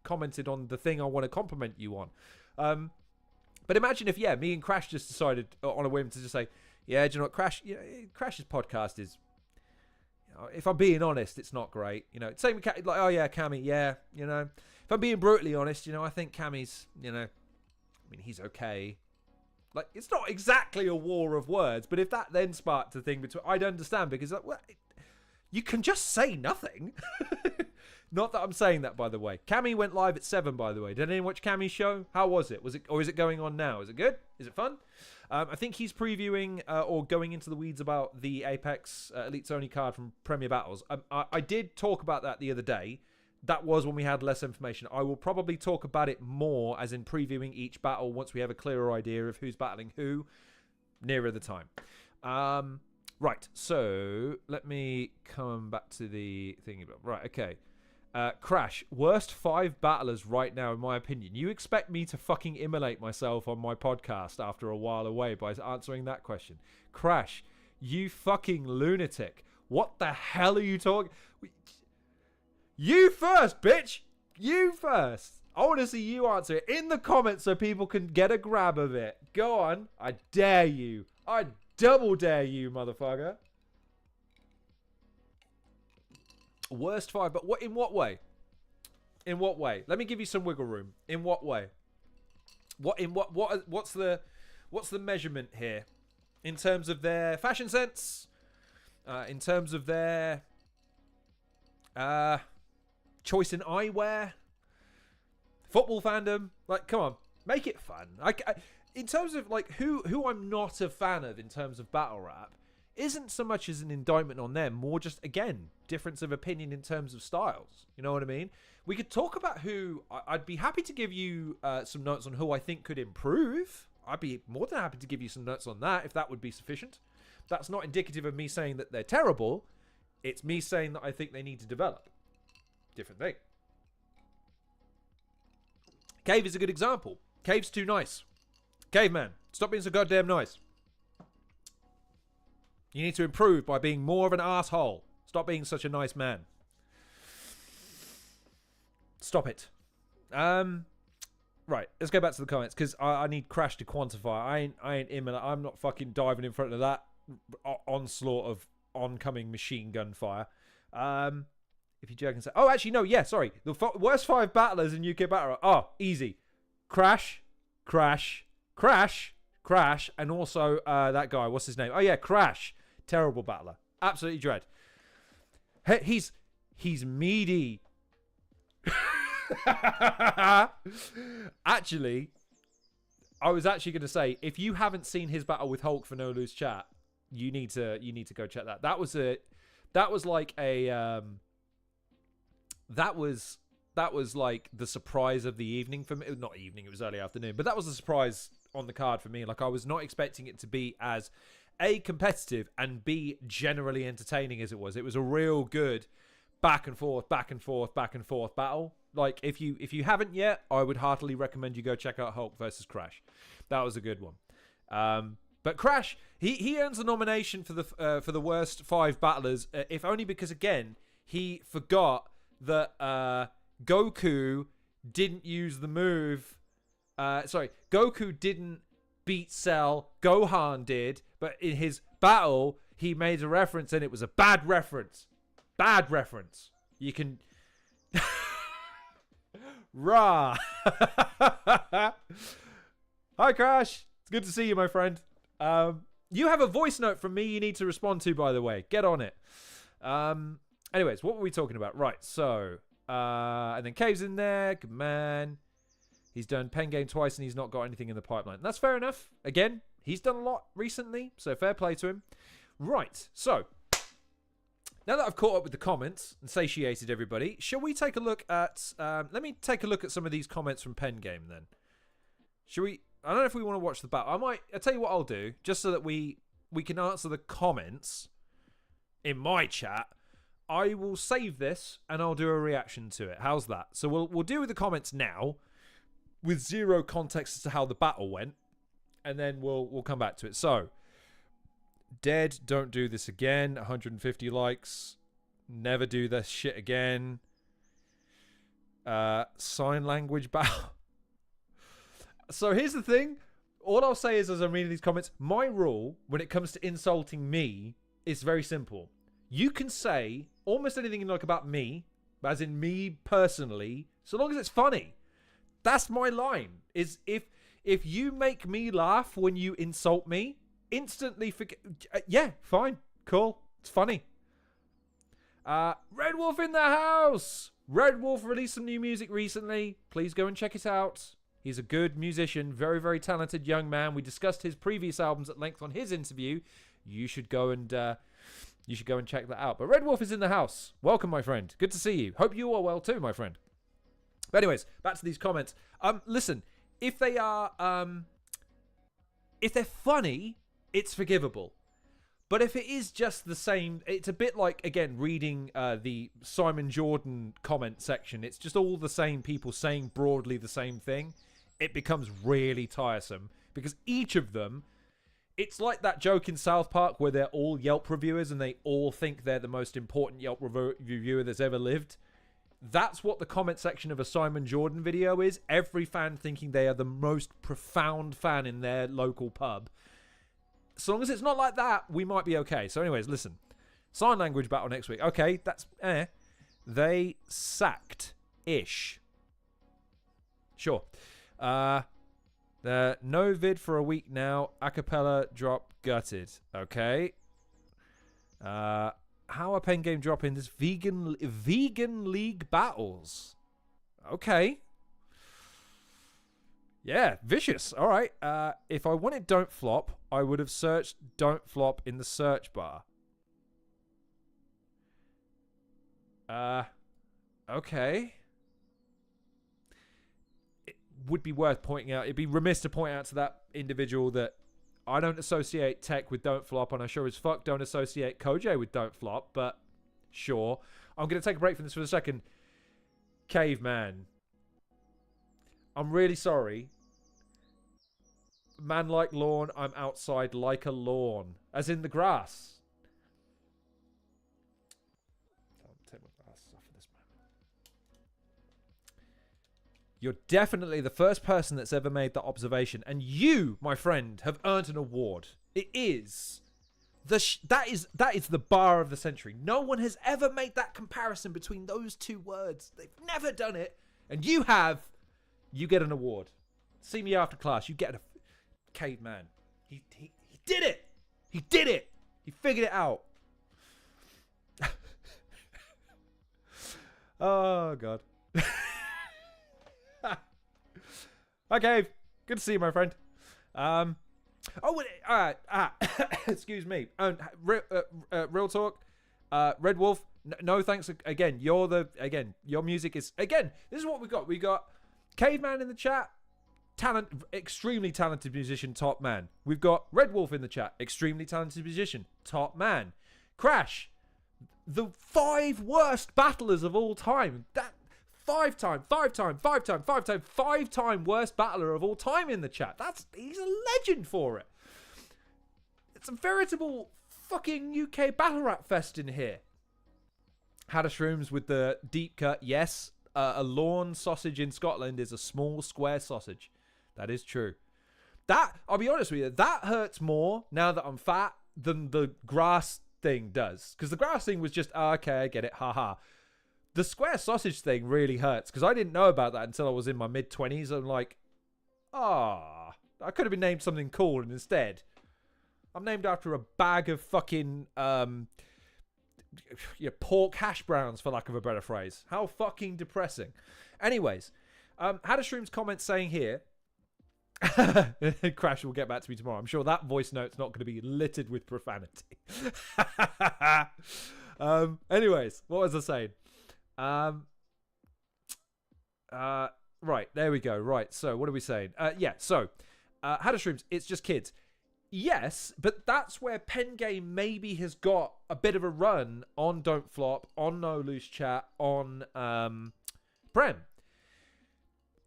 commented on the thing I want to compliment you on. But imagine if, me and Crash just decided on a whim to just say, yeah, do you know what, Crash? Crash's podcast is, if I'm being honest, it's not great. Same with like, oh yeah, Cammy, yeah, if I'm being brutally honest, I think Cammy's, he's okay. Like, it's not exactly a war of words, but if that then sparked a thing between... I'd understand, because you can just say nothing. Not that I'm saying that, by the way. Cammy went live at 7, by the way. Did anyone watch Cammy's show? How was it? Or is it going on now? Is it good? Is it fun? I think he's previewing or going into the weeds about the Apex Elites Only card from Premier Battles. I did talk about that the other day. That was when we had less information. I will probably talk about it more, as in previewing each battle once we have a clearer idea of who's battling who nearer the time. Right, so let me come back to the thing. Right, okay. Crash, worst 5 battlers right now, in my opinion. You expect me to fucking immolate myself on my podcast after a while away by answering that question? Crash, you fucking lunatic. What the hell are you talking... You first, bitch! You first! I want to see you answer it in the comments so people can get a grab of it. Go on. I dare you. I double dare you, motherfucker. Worst 5, but in what way? In what way? Let me give you some wiggle room. In what way? What's the measurement here? In terms of their fashion sense? In terms of their... choice in eyewear, football fandom, like, come on, make it fun. In terms of like who I'm not a fan of in terms of battle rap, isn't so much as an indictment on them, more just, again, difference of opinion in terms of styles. You know what I mean? We could talk about who. I'd be happy to give you some notes on who I think could improve. I'd be more than happy to give you some notes on that if that would be sufficient. That's not indicative of me saying that they're terrible. It's me saying that I think they need to develop. Different thing. Cave is a good example. Cave's too nice. Caveman, stop being so goddamn nice. You need to improve by being more of an asshole. Stop being such a nice man. Stop it. Right, let's go back to the comments, because I need Crash to quantify. I ain't imminent. I'm not fucking diving in front of that onslaught of oncoming machine gun fire. If you joke and say, oh, actually, no, yeah, sorry. The worst 5 battlers in UK Battle. Oh, easy. Crash, Crash, Crash, Crash, and also that guy. What's his name? Oh, yeah, Crash. Terrible battler. Absolutely dread. He's meaty. Actually, I was actually going to say, if you haven't seen his battle with Hulk for No Lose Chat, you need to go check that. That was like the surprise of the evening for me. Not evening, it was early afternoon, but that was the surprise on the card for me. Like, I was not expecting it to be as A, competitive, and B, generally entertaining as it was. It was a real good back and forth battle. Like, if you haven't yet, I would heartily recommend you go check out Hulk versus Crash. That was a good one. But Crash, he earns a nomination for the worst 5 battlers, if only because, again, he forgot that Goku didn't use the move. Goku didn't beat Cell. Gohan did, but in his battle, he made a reference and it was a bad reference. Bad reference. You can... Rah. Hi, Crash. It's good to see you, my friend. You have a voice note from me you need to respond to, by the way. Get on it. Anyways, what were we talking about? Right, so... and then Cave's in there. Good man. He's done pen game twice and he's not got anything in the pipeline. That's fair enough. Again, he's done a lot recently, so fair play to him. Right, so... Now that I've caught up with the comments and satiated everybody, shall we take a look at... let me take a look at some of these comments from Pen Game then. Shall we... I don't know if we want to watch the battle. I'll tell you what I'll do, just so that we can answer the comments in my chat. I will save this and I'll do a reaction to it. How's that? So we'll deal with the comments now with zero context as to how the battle went, and then we'll come back to it. So... Dead, don't do this again. 150 likes. Never do this shit again. Sign language battle. So here's the thing. All I'll say is, as I'm reading these comments, my rule when it comes to insulting me is very simple. You can say almost anything you like about me, as in me personally, so long as it's funny. That's my line. Is if you make me laugh when you insult me, instantly forget. Yeah, fine, cool, it's funny. Red Wolf in the house. Red Wolf released some new music recently. Please go and check it out. He's a good musician, very, very talented young man. We discussed his previous albums at length on his interview. You should go and check that out. But Red Wolf is in the house. Welcome, my friend. Good to see you. Hope you are well too, my friend. But anyways, back to these comments. Listen, if they are if they're funny, it's forgivable. But if it is just the same, it's a bit like, again, reading the Simon Jordan comment section. It's just all the same people saying broadly the same thing. It becomes really tiresome because each of them, it's like that joke in South Park where they're all Yelp reviewers and they all think they're the most important Yelp reviewer that's ever lived. That's what the comment section of a Simon Jordan video is. Every fan thinking they are the most profound fan in their local pub. So long as it's not like that, we might be okay. So anyways, listen. Sign language battle next week. Okay, that's... They sacked-ish. Sure. No vid for a week now. Acapella drop gutted. Okay. How are Pen Game dropping this vegan league battles? Okay. Yeah, vicious. All right. If I wanted Don't Flop, I would have searched Don't Flop in the search bar. Okay. It would be worth pointing out. It'd be remiss to point out to that individual that I don't associate Tech with Don't Flop, and I sure as fuck don't associate Koj with Don't Flop, but sure. I'm going to take a break from this for a second. Caveman. I'm really sorry. Man like lawn, I'm outside like a lawn. As in the grass. I'll take my glasses off for this moment. You're definitely the first person that's ever made that observation. And you, my friend, have earned an award. It is. That is the bar of the century. No one has ever made that comparison between those two words. They've never done it. And you have... You get an award. See me after class. You get a caveman. He did it. He did it. He figured it out. Oh God. Hi, Cave. Good to see you, my friend. Excuse me. Real talk. Red Wolf. No thanks again. Your music is again. This is what we got. We got. Caveman in the chat, extremely talented musician, top man. We've got Red Wolf in the chat, extremely talented musician, top man. Crash, the 5 worst battlers of all time. That 5-time worst battler of all time in the chat. He's a legend for it. It's a veritable fucking UK battle rap fest in here. Hadda Shrooms with the deep cut, yes. A lawn sausage in Scotland is a small square sausage. That is true. I'll be honest with you, that hurts more now that I'm fat than the grass thing does. Because the grass thing was just, okay, I get it, haha. The square sausage thing really hurts, because I didn't know about that until I was in my mid-20s. I'm like, I could have been named something cool, and instead, I'm named after a bag of fucking pork hash browns, for lack of a better phrase. How fucking depressing. Anyways, Hadashroom's comment saying here, Crash will get back to me tomorrow. I'm sure that voice note's not going to be littered with profanity. Anyways, what was I saying? Right, there we go. Right, so what are we saying? Hadashroom's, it's just kids. Yes, but that's where Pen Game maybe has got a bit of a run on Don't Flop, on No Loose Chat, on Prem.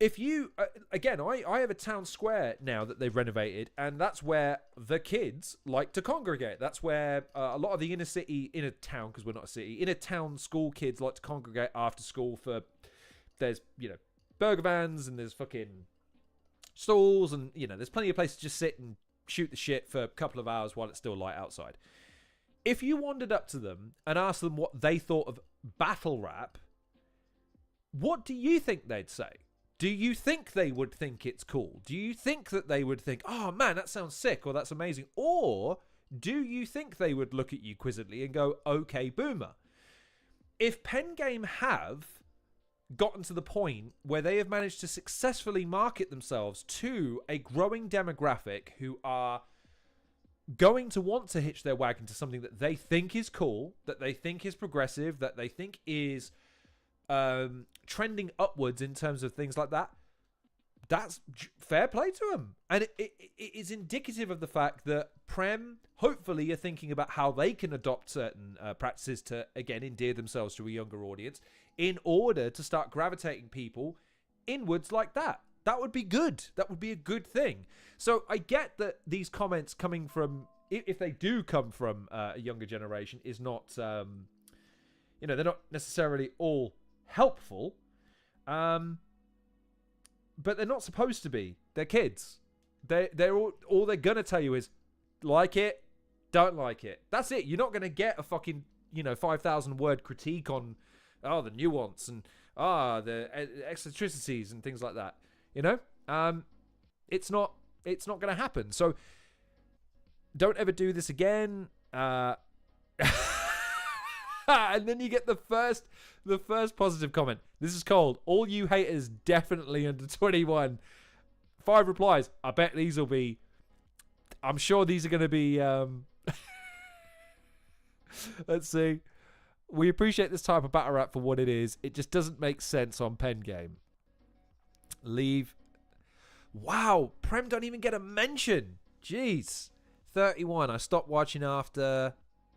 If you, again, I have a town square now that they've renovated, and that's where the kids like to congregate. That's where a lot of the inner town, because we're not a city, inner town school kids like to congregate after school for, there's, burger vans, and there's fucking stalls, and, there's plenty of places to just sit and shoot the shit for a couple of hours while it's still light outside. If you wandered up to them and asked them what they thought of battle rap, what do you think they'd say? Do you think they would think it's cool? Do you think that they would think, oh man, that sounds sick, or that's amazing? Or do you think they would look at you quizzically and go, okay, boomer? If Pen Game have gotten to the point where they have managed to successfully market themselves to a growing demographic who are going to want to hitch their wagon to something that they think is cool, that they think is progressive, that they think is trending upwards in terms of things like that, that's fair play to them. And it is indicative of the fact that Prem hopefully are thinking about how they can adopt certain practices to, again, endear themselves to a younger audience in order to start gravitating people inwards like that. That would be good. That would be a good thing. So I get that these comments coming from, if they do come from a younger generation, is not, they're not necessarily all helpful, but they're not supposed to be. They're kids. They're all they're gonna tell you is like it, don't like it. That's it. You're not gonna get a fucking 5,000 word critique on the nuance and the eccentricities and things like that. It's not gonna happen. So don't ever do this again. And then you get the first positive comment. This is cold. All you haters definitely under 21. 5 replies. I bet these will be. I'm sure these are going to be. Let's see. We appreciate this type of battle rap for what it is. It just doesn't make sense on Pen Game. Leave. Wow, Prem don't even get a mention. Jeez. 31. I stopped watching after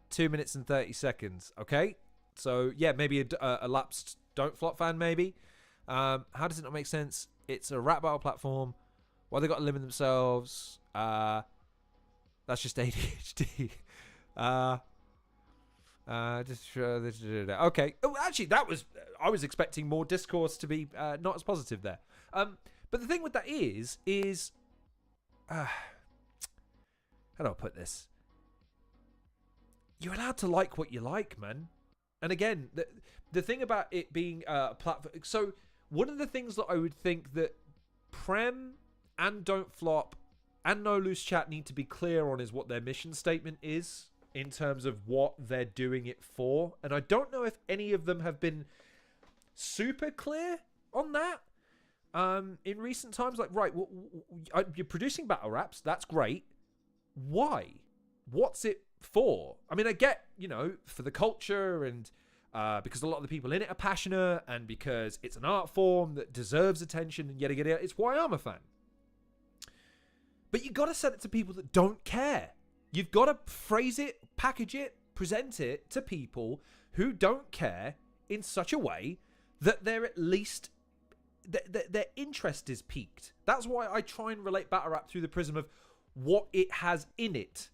2 minutes and 30 seconds. Okay, so yeah, maybe a lapsed Don't Flop fan, maybe. How does it not make sense? It's a rap battle platform. Why they got to limit themselves? That's just ADHD. Okay. Oh, actually, I was expecting more discourse to be not as positive there. But the thing with that is how do I put this? You're allowed to like what you like, man. And again, the thing about it being a platform. So one of the things that I would think that Prem and Don't Flop and No Loose Chat need to be clear on is what their mission statement is in terms of what they're doing it for. And I don't know if any of them have been super clear on that in recent times. Like, right, you're producing battle raps. That's great. Why? What's it for? I mean, I get, for the culture and because a lot of the people in it are passionate and because it's an art form that deserves attention and yada yada. It's why I'm a fan. But you got to send it to people that don't care. You've got to phrase it, package it, present it to people who don't care in such a way that they're at least their interest is piqued. That's why I try and relate battle rap through the prism of what it has in it,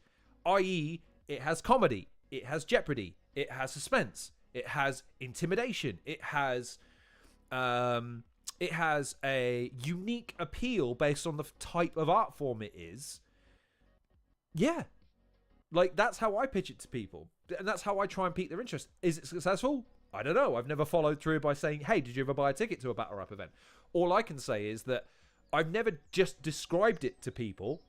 i.e., it has comedy, it has jeopardy, it has suspense, it has intimidation, it has a unique appeal based on the type of art form it is. Yeah, Like, that's how I pitch it to people. And that's how I try and pique their interest. Is it successful? I don't know. I've never followed through by saying, hey, did you ever buy a ticket to a battle rap event? All I can say is that I've never just described it to people,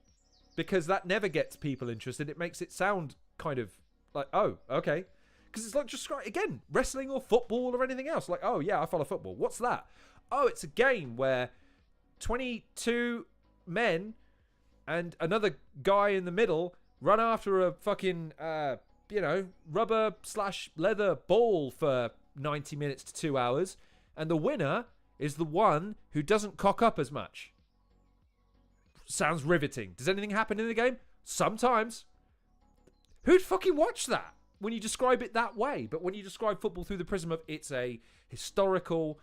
because that never gets people interested. It makes it sound kind of like, oh, okay. Because it's like, just again, wrestling or football or anything else. Like, oh, yeah, I follow football. What's that? Oh, it's a game where 22 men and another guy in the middle run after a fucking, rubber/leather ball for 90 minutes to 2 hours. And the winner is the one who doesn't cock up as much. Sounds riveting. Does anything happen in the game? Sometimes. Who'd fucking watch that when you describe it that way? But when you describe football through the prism of it's a historical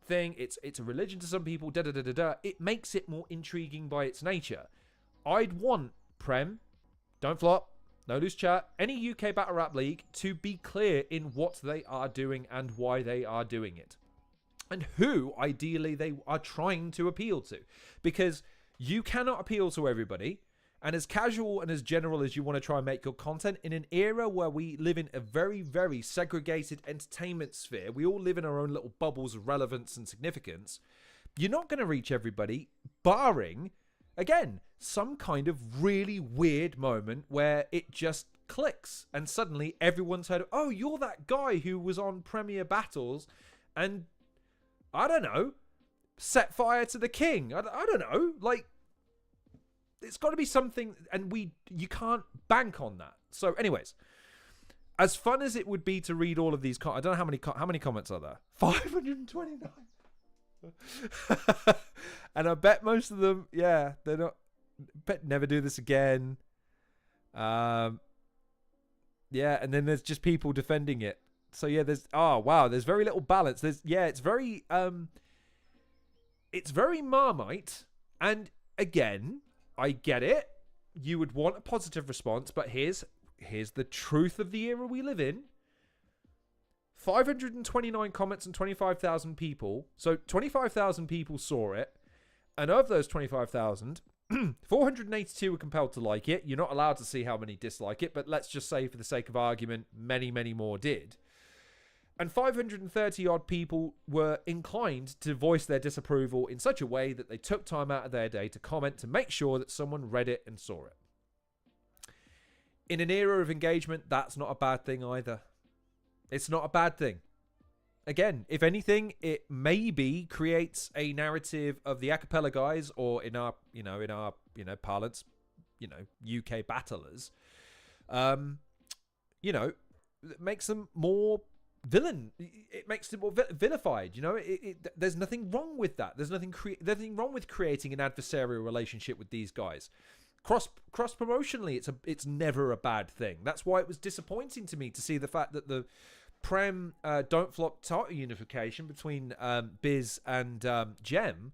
thing, it's a religion to some people, it makes it more intriguing by its nature. I'd want Prem, don't flop, no loose chat, any UK Battle Rap League to be clear in what they are doing and why they are doing it. And who, ideally, they are trying to appeal to. Because you cannot appeal to everybody. And as casual and as general as you want to try and make your content, in an era where we live in a very, very segregated entertainment sphere, we all live in our own little bubbles of relevance and significance, you're not going to reach everybody, barring, again, some kind of really weird moment where it just clicks and suddenly everyone's heard of, oh, you're that guy who was on Premier Battles and, I don't know, set fire to the king. I don't know, like, it's got to be something, and you can't bank on that. So anyways, as fun as it would be to read all of these, I don't know how many comments are there? 529. And I bet most of them, yeah, they're not, bet never do this again. Yeah, and then there's just people defending it. So yeah, there's very little balance. It's very Marmite, and again, I get it. You would want a positive response, but here's the truth of the era we live in. 529 comments and 25,000 people. So 25,000 people saw it. And of those 25,000, 482 were compelled to like it. You're not allowed to see how many dislike it, but let's just say for the sake of argument, many, many more did. And 530 odd people were inclined to voice their disapproval in such a way that they took time out of their day to comment to make sure that someone read it and saw it. In an era of engagement, that's not a bad thing either. It's not a bad thing. Again, if anything, it maybe creates a narrative of the a cappella guys, or in our parlance, UK battlers. It makes them more villain. It makes them more vilified. There's nothing wrong with that. There's nothing wrong with creating an adversarial relationship with these guys. Cross promotionally, it's never a bad thing. That's why it was disappointing to me to see the fact that the Prem don't flop title unification between Biz and Gem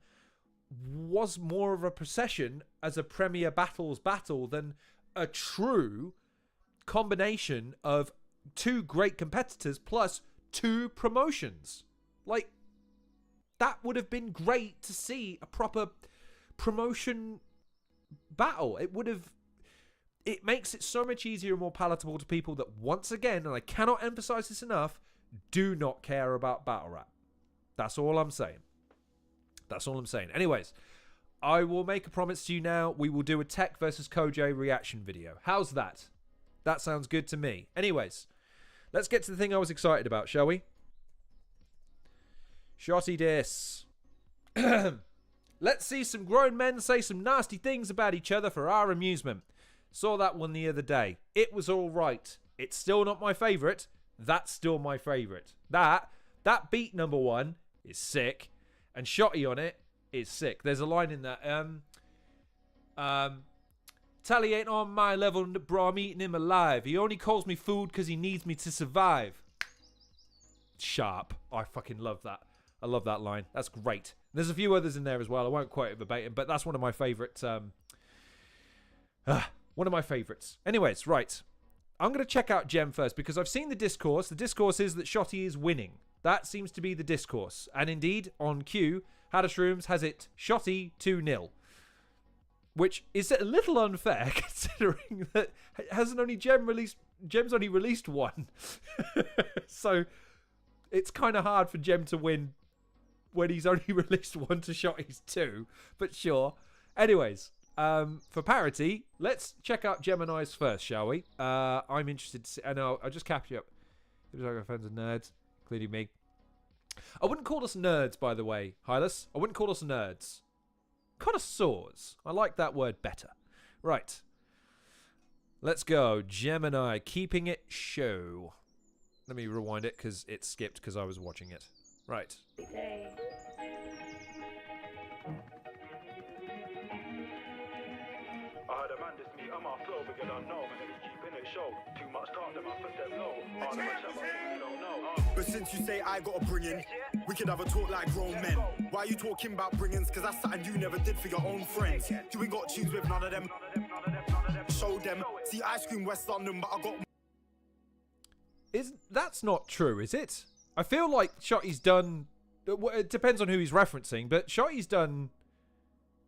was more of a procession as a Premier Battles battle than a true combination of two great competitors plus two promotions. Like, that would have been great to see a proper promotion battle. It makes it so much easier and more palatable to people that, once again, and I cannot emphasize this enough, do not care about battle rap. That's all I'm saying. Anyways, I will make a promise to you now. We will do a Tech versus Koj reaction video. How's that? That sounds good to me. Anyways, let's get to the thing I was excited about, shall we? Shotty diss. Let's see some grown men say some nasty things about each other for our amusement. Saw that one the other day. It was all right. It's still not my favourite. That's still my favourite. That beat number one is sick. And Shotty on it is sick. There's a line in that. Tally ain't on my level, bro. I'm eating him alive. He only calls me food because he needs me to survive. Sharp. I fucking love that. I love that line. That's great. There's a few others in there as well. I won't quote it verbatim, but that's one of my favourite. One of my favourites. Anyways, right. I'm going to check out Gem first because I've seen the discourse. The discourse is that Shotty is winning. That seems to be the discourse. And indeed, on cue, Hadashrooms has it Shotty 2-0. which is a little unfair considering that Gem's only released one. So it's kind of hard for Gem to win when he's only released one to Shotty's two, but sure. Anyways, for parity, let's check out Gemini's first, shall we? I'm interested to see, and I'll just capture up. It was like fans of nerds, including me. I wouldn't call us nerds, by the way, Hylas. I wouldn't call us nerds. Connoisseurs. I like that word better. Right. Let's go. Gemini, keeping it show. Let me rewind it because it skipped because I was watching it. Right. Okay. I heard a man diss me on my flow, but you don't know, man, they be keeping it show. Too much talk, them I put them low. All the much about things you don't know. But since you say I gotta bring in, we could have a talk like grown men. Why are you talking about bringings? Cause that's something you never did for your own friends. You ain't got tunes with none of them. Show them. See, I scream West London, but I got... That's not true, is it? I feel like Shotty's done... It depends on who he's referencing, but Shotty's done...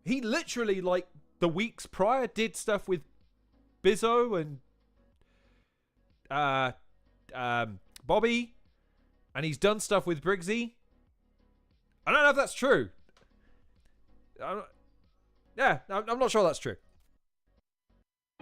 He literally, like, the weeks prior did stuff with Bizzo and Bobby, and he's done stuff with Briggsy. I don't know if that's true. I'm not sure that's true.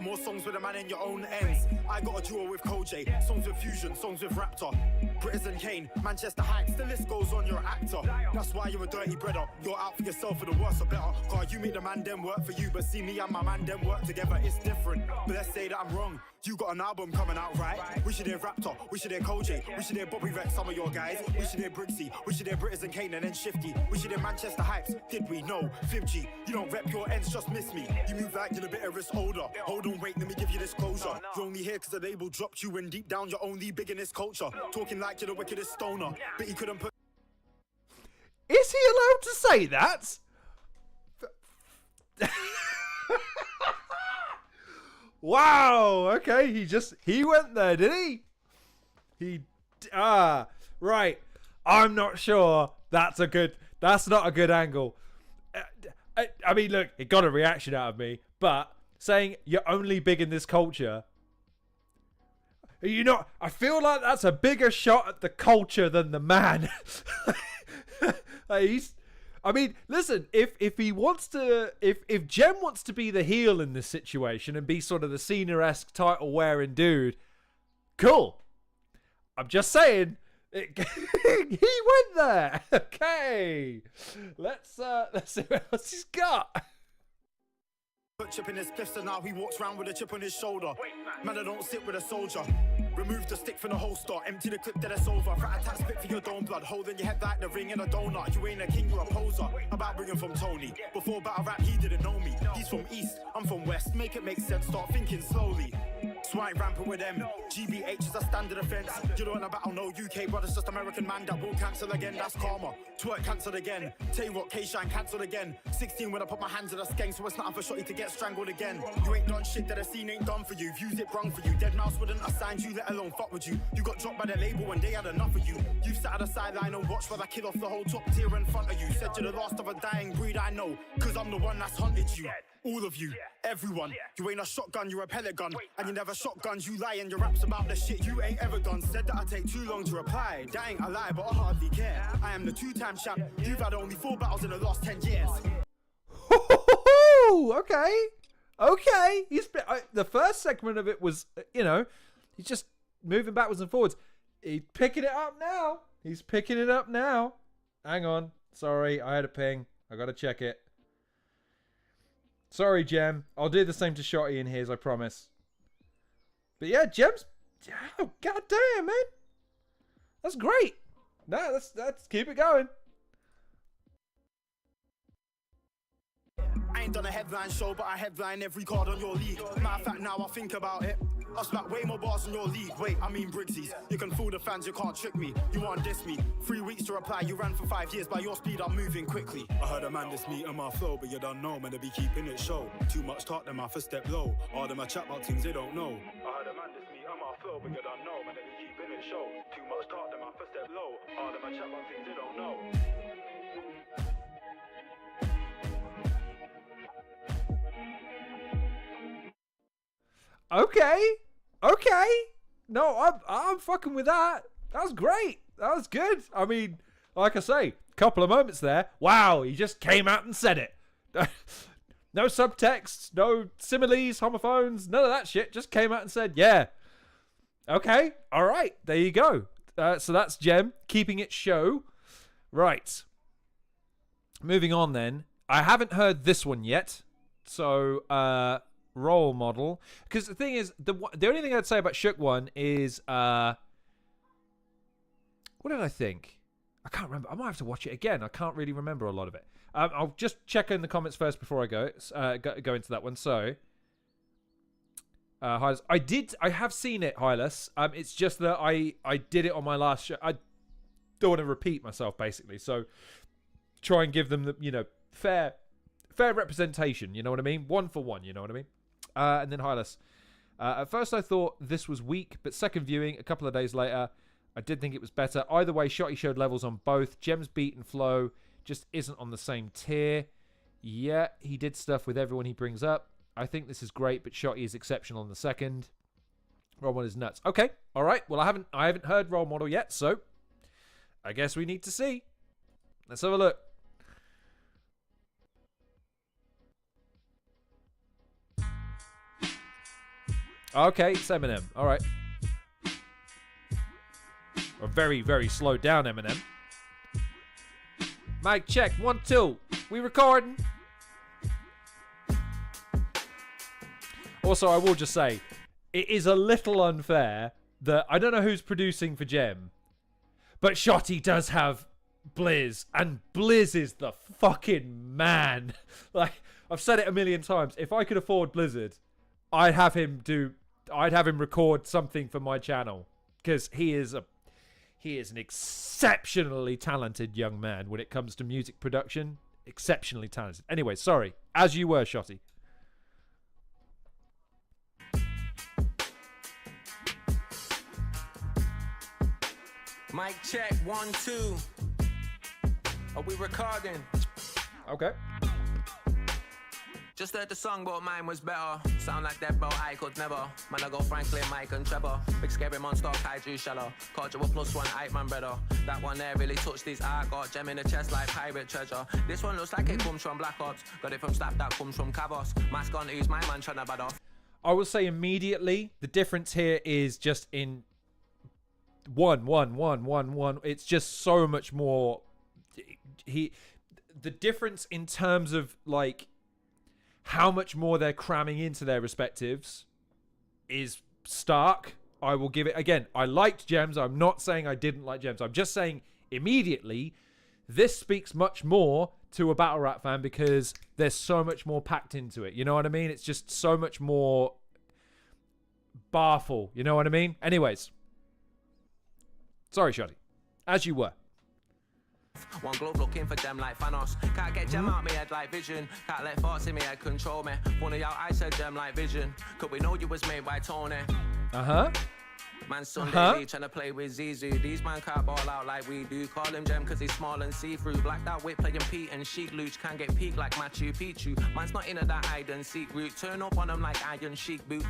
More songs with a man in your own ends. I got a duo with Koj, songs with Fusion, songs with Raptor, Briggz and Kane, Manchester Heights, the list goes on, you're an actor. That's why you're a dirty brother. You're out for yourself for the worse or better. Cause you make the man them work for you, but see me and my man them work together, it's different. But let's say that I'm wrong. You got an album coming out, right? We should hear Raptor, we should hear Koj, we should hear Bobby Rex, some of your guys. We should hear Briggsy, we should hear Briggz and Kane and then Shifty. We should hear Manchester Heights, did we? No. Fibgy, you don't rep your ends, just miss me. You move like you're a bit of risk older. Hold on, wait, let me give you this closure. You're only here cause the label dropped you, and deep down you're only big in this culture. Talking like you're the wickedest stoner, but he couldn't put... Is he allowed to say that? Wow, okay, he went there, did he? Right. I'm not sure that's not a good angle. I mean, look, it got a reaction out of me, but saying you're only big in this culture, I feel like that's a bigger shot at the culture than the man. I mean, listen, if he wants to, if Gem wants to be the heel in this situation and be sort of the Cena-esque title-wearing dude, cool. I'm just saying, he went there. Okay, let's see what else he's got. Put chip in his fist and now he walks around with a chip on his shoulder. Man, I don't sit with a soldier. Remove the stick from the holster, empty the clip, then it's over. Rat attack, spit for your dome blood, holding your head like the ring in a donut. You ain't a king, you're a poser. About bringing from Tony. Before battle rap, he didn't know me. He's from East, I'm from West. Make it make sense, start thinking slowly. Swine rampant with them. GBH is a standard offense. You don't want to battle no UK brothers, just American man that will cancel again. That's karma. Twerk cancelled again. Tell you what, K-Shine cancelled again. 16 when I put my hands in a skank, so it's nothing for Shotty to get strangled again. You ain't done shit that a scene ain't done for you. Views it wrong for you. Dead mouse wouldn't have signed you, let alone fuck with you. You got dropped by the label when they had enough of you. You've sat at the sideline and watched while I kill off the whole top tier in front of you. Said you're the last of a dying breed, I know, cause I'm the one that's hunted you. All of you, everyone. You ain't a shotgun, you're a pellet gun. And you never shotguns, you lie and your raps about the shit you ain't ever done. Said that I take too long to reply. That ain't a lie, but I hardly care. I am the two-time champ. You've had only 4 battles in the last 10 years. Okay. The first segment of it was, he's just moving backwards and forwards. He's picking it up now. Hang on. Sorry, I had a ping. I gotta check it. Sorry, Gem. I'll do the same to Shotty in his, I promise. But yeah, Gem's... Oh, goddamn, man. That's great. No, let's keep it going. I ain't done a headline show, but I headline every card on your league. Matter of fact, now I think about it. I smack way more bars in your league. Wait, I mean Briggsy's. You can fool the fans, you can't trick me. You want diss me. 3 weeks to reply, you ran for 5 years. By your speed, I'm moving quickly. I heard a man diss me on my flow, but you don't know, man, they be keeping it show. Too much talk, them off a step low. All them a chat about things they don't know. I heard a man diss me on my flow, but you don't know, man, they be keeping it show. Too much talk, them off a step low. All them a chat about things they don't know. Okay. No, I'm fucking with that. That was great. That was good. I mean, like I say, couple of moments there. Wow, he just came out and said it. No subtexts, no similes, homophones, none of that shit. Just came out and said, yeah. Okay, all right, there you go. So that's Gem, keeping it show. Right. Moving on then. I haven't heard this one yet. So, role model. Because the thing is, the only thing I'd say about Shook One is, what did I think? I can't remember. I might have to watch it again. I can't really remember a lot of it. I'll just check in the comments first before I go into that one. So, Hylas, I have seen it, Hylas. It's just that I did it on my last show. I don't want to repeat myself, basically. So, try and give them the fair representation. You know what I mean? One for one. You know what I mean? And then Hylas. At first, I thought this was weak, but second viewing, a couple of days later, I did think it was better. Either way, Shotty showed levels on both. Gem's beat and flow just isn't on the same tier. Yeah, he did stuff with everyone he brings up. I think this is great, but Shotty is exceptional in the second. Role model is nuts. Okay, all right. Well, I haven't heard role model yet, so I guess we need to see. Let's have a look. Okay, it's Eminem. All right. A very, very slowed down Eminem. Mic check. 1, 2. We recording? Also, I will just say, it is a little unfair that I don't know who's producing for Gem, but Shotty does have Blizz, and Blizz is the fucking man. Like, I've said it a million times. If I could afford Blizzard, I'd have him record something for my channel, because he is an exceptionally talented young man when it comes to music production. Exceptionally talented. Anyway, sorry. As you were, Shotty. Mic check, 1, 2. Are we recording? Okay. Just heard the song, but mine was better. Sound like that, but I could never. Man, I go Franklin, Mike, and Trevor. Big scary monster, kaiju shallow. Caught you a +1, hype man brother. That one there really touched these. I got Gem in the chest like pirate treasure. This one looks like it comes from Black Ops. Got it from Staff, that comes from Cavos. Mask on, who's my man trying to bad off. I will say immediately, the difference here is just in one. It's just so much more. The difference in terms of like how much more they're cramming into their respectives is stark. I will give it again. I liked Gems. I'm not saying I didn't like Gems. I'm just saying immediately this speaks much more to a battle rap fan because there's so much more packed into it. You know what I mean? It's just so much more barful. You know what I mean? Anyways. Sorry, Shotty. As you were. One glove looking for Gem like Thanos. Can't get Gem out my head like Vision. Can't let thoughts in my head control me. Funny how I said Gem like Vision. Could we know you was made by Tony? Man, Sunday Lee trying to play with Zizu. These man can't ball out like we do. Call him Gem cause he's small and see-through. Black that whip playing Pete and Sheik Luch. Can't get peak like Machu Picchu. Man's not into that hide and seek route. Turn up on him like Iron Sheik boot.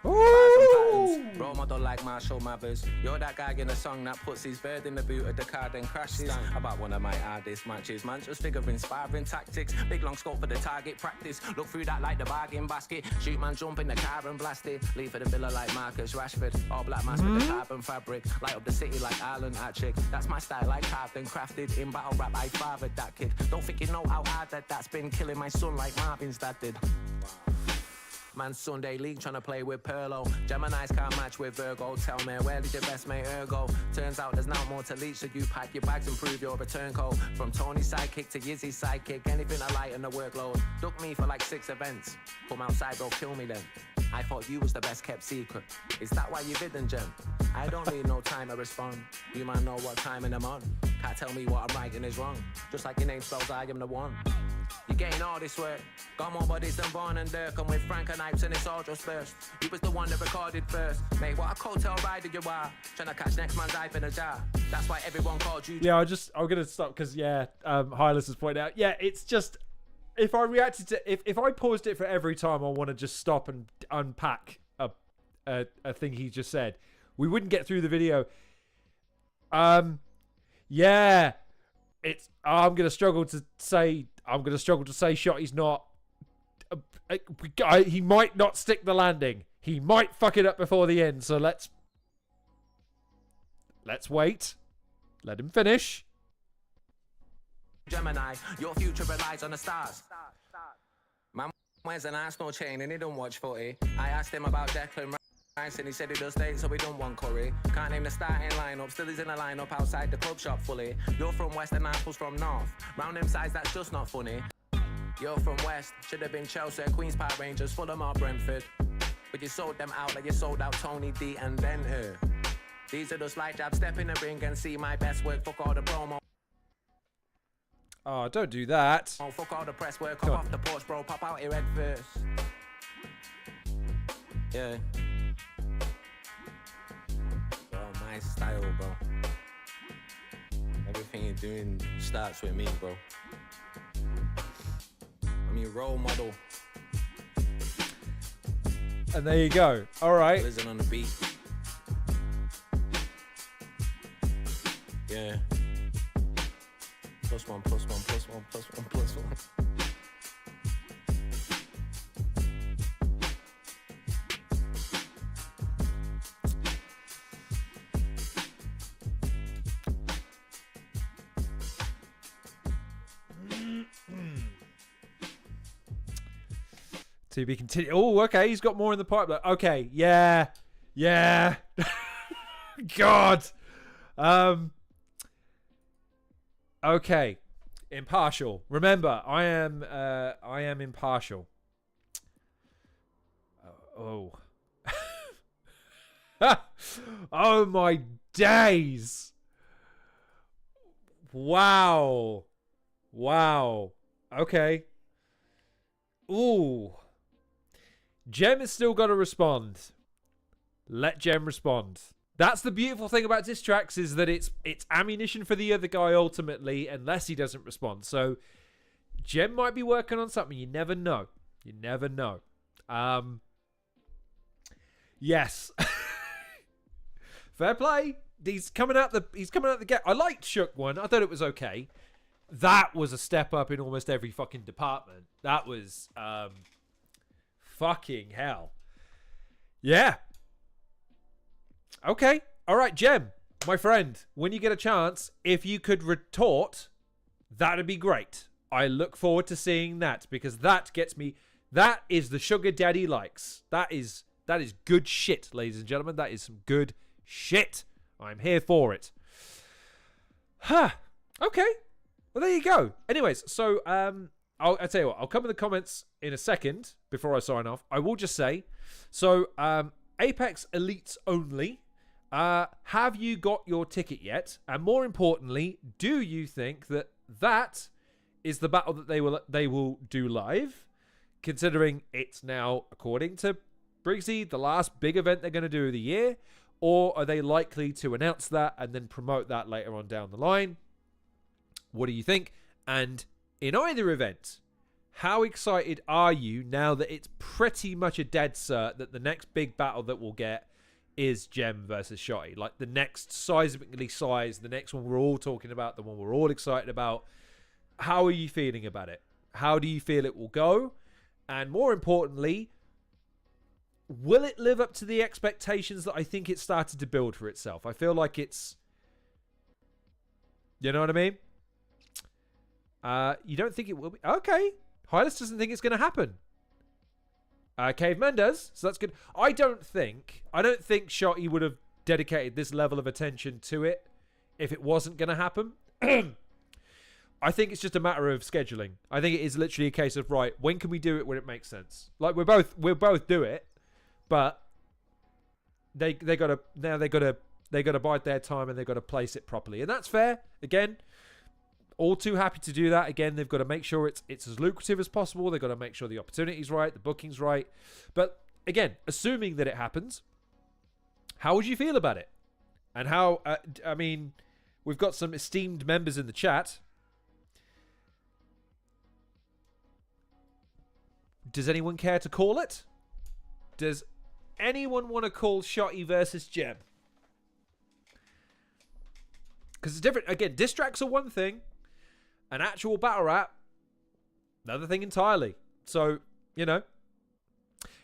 Role model like Marshall Mathers. You're that guy in a song that puts his bird in the boot of the car then crashes. About one of my hardest matches. Man just figure inspiring tactics. Big long scope for the target practice. Look through that like the bargain basket. Shoot man jump in the car and blast it. Leave for the villa like Marcus Rashford. All black mask with the carbon fabric. Light up the city like Ireland at chick. That's my style like carved and crafted. In battle rap I fathered that kid. Don't think you know how hard that's been killing my son like Marvin's dad did. Man, Sunday League trying to play with Perlo. Gemini's can't match with Virgo. Tell me, where did your best mate Ergo? Turns out there's now more to leach, so you pack your bags and prove your return code. From Tony's sidekick to Yizzy's sidekick, anything I lighten the workload. Duck me for like 6 events. Come outside, bro, kill me then. I thought you was the best kept secret. Is that why you bidden, Gem? I don't need no time to respond. You might know what timing I'm on. Can't tell me what I'm writing is wrong. Just like your name spells, I am the one. You're getting all this work. Got more bodies than Vaughn and Dirk. I'm with Frank and Ipes and it's all just burst. You was the one that recorded first. Mate, what a coattail rider you are. Trying to catch next man's hype in a jar. That's why everyone called you. Yeah, I'm going to stop because, Hylas has pointed out. Yeah, it's just, if I reacted to, if I paused it for every time, I want to just stop and unpack a a thing he just said. We wouldn't get through the video. Yeah, it's. I'm gonna struggle to say Shotty's not. He might not stick the landing. He might fuck it up before the end. So let's wait. Let him finish. Gemini, your future relies on the stars. Man wears an Arsenal chain and he don't watch footy. I asked him about Declan Rice and he said he does dates so we don't want curry. Can't name the starting lineup, still he's in a lineup outside the club shop fully. You're from West and Arsenal's from North. Round them sides, that's just not funny. You're from West, should have been Chelsea, Queen's Park Rangers, Fulham or Brentford. But you sold them out like you sold out Tony D and then who? These are just light jabs, step in the ring and see my best work, fuck all the promo. Oh, don't do that. Oh, fuck all the press work, come off the porch, bro, pop out your head first. Yeah. Bro, my style, bro. Everything you're doing starts with me, bro. I'm your role model. And there you go. All right. Listen on the beat. Yeah. +1, +1, +1, +1, +1. To be continued. Oh, okay. He's got more in the pipeline. Okay. Yeah. Yeah. God. Okay. Impartial. Remember, I am impartial. Oh. Oh my days. Wow. Wow. Okay. Ooh. Gem has still got to respond. Let Gem respond. That's the beautiful thing about diss tracks, is that it's ammunition for the other guy ultimately, unless he doesn't respond. So Gem might be working on something. You never know. You never know. Yes. Fair play. He's coming out the gate. I liked Shook one. I thought it was okay. That was a step up in almost every fucking department. That was fucking hell. Yeah. Okay. All right, Gem, my friend, when you get a chance, if you could retort, that'd be great. I look forward to seeing that, because that gets me. That is the sugar daddy likes. That is good shit, ladies and gentlemen. That is some good shit. I'm here for it. Huh. Okay. Well, there you go. Anyways, so I'll tell you what. I'll come in the comments in a second before I sign off. I will just say, so Apex Elites only. Have you got your ticket yet? And more importantly, do you think that is the battle that they will do live? Considering it's now, according to Briggsy, the last big event they're going to do of the year, or are they likely to announce that and then promote that later on down the line? What do you think? And in either event, how excited are you now that it's pretty much a dead cert that the next big battle that we'll get is Gem versus Shotty? Like the next seismically sized, the next one we're all talking about, the one we're all excited about. How are you feeling about it? How do you feel it will go? And more importantly, will it live up to the expectations that I think it started to build for itself? I feel like it's... You know what I mean? You don't think it will be? Okay. Hylas doesn't think it's going to happen. Caveman does, so that's good. I don't think Shotty would have dedicated this level of attention to it if it wasn't going to happen. I think it's just a matter of scheduling. I think it is literally a case of, right, when can we do it when it makes sense? Like we'll both do it, but they gotta bide their time and they gotta place it properly, and that's fair. Again, all too happy to do that. Again, they've got to make sure it's as lucrative as possible. They've got to make sure the opportunity's right, the booking's right. But again, assuming that it happens, how would you feel about it? And how? I mean, we've got some esteemed members in the chat. Does anyone care to call it? anyone want to call Shotty versus Gem? Because it's different. Again, diss tracks are one thing. An actual battle rap, another thing entirely. So, you know.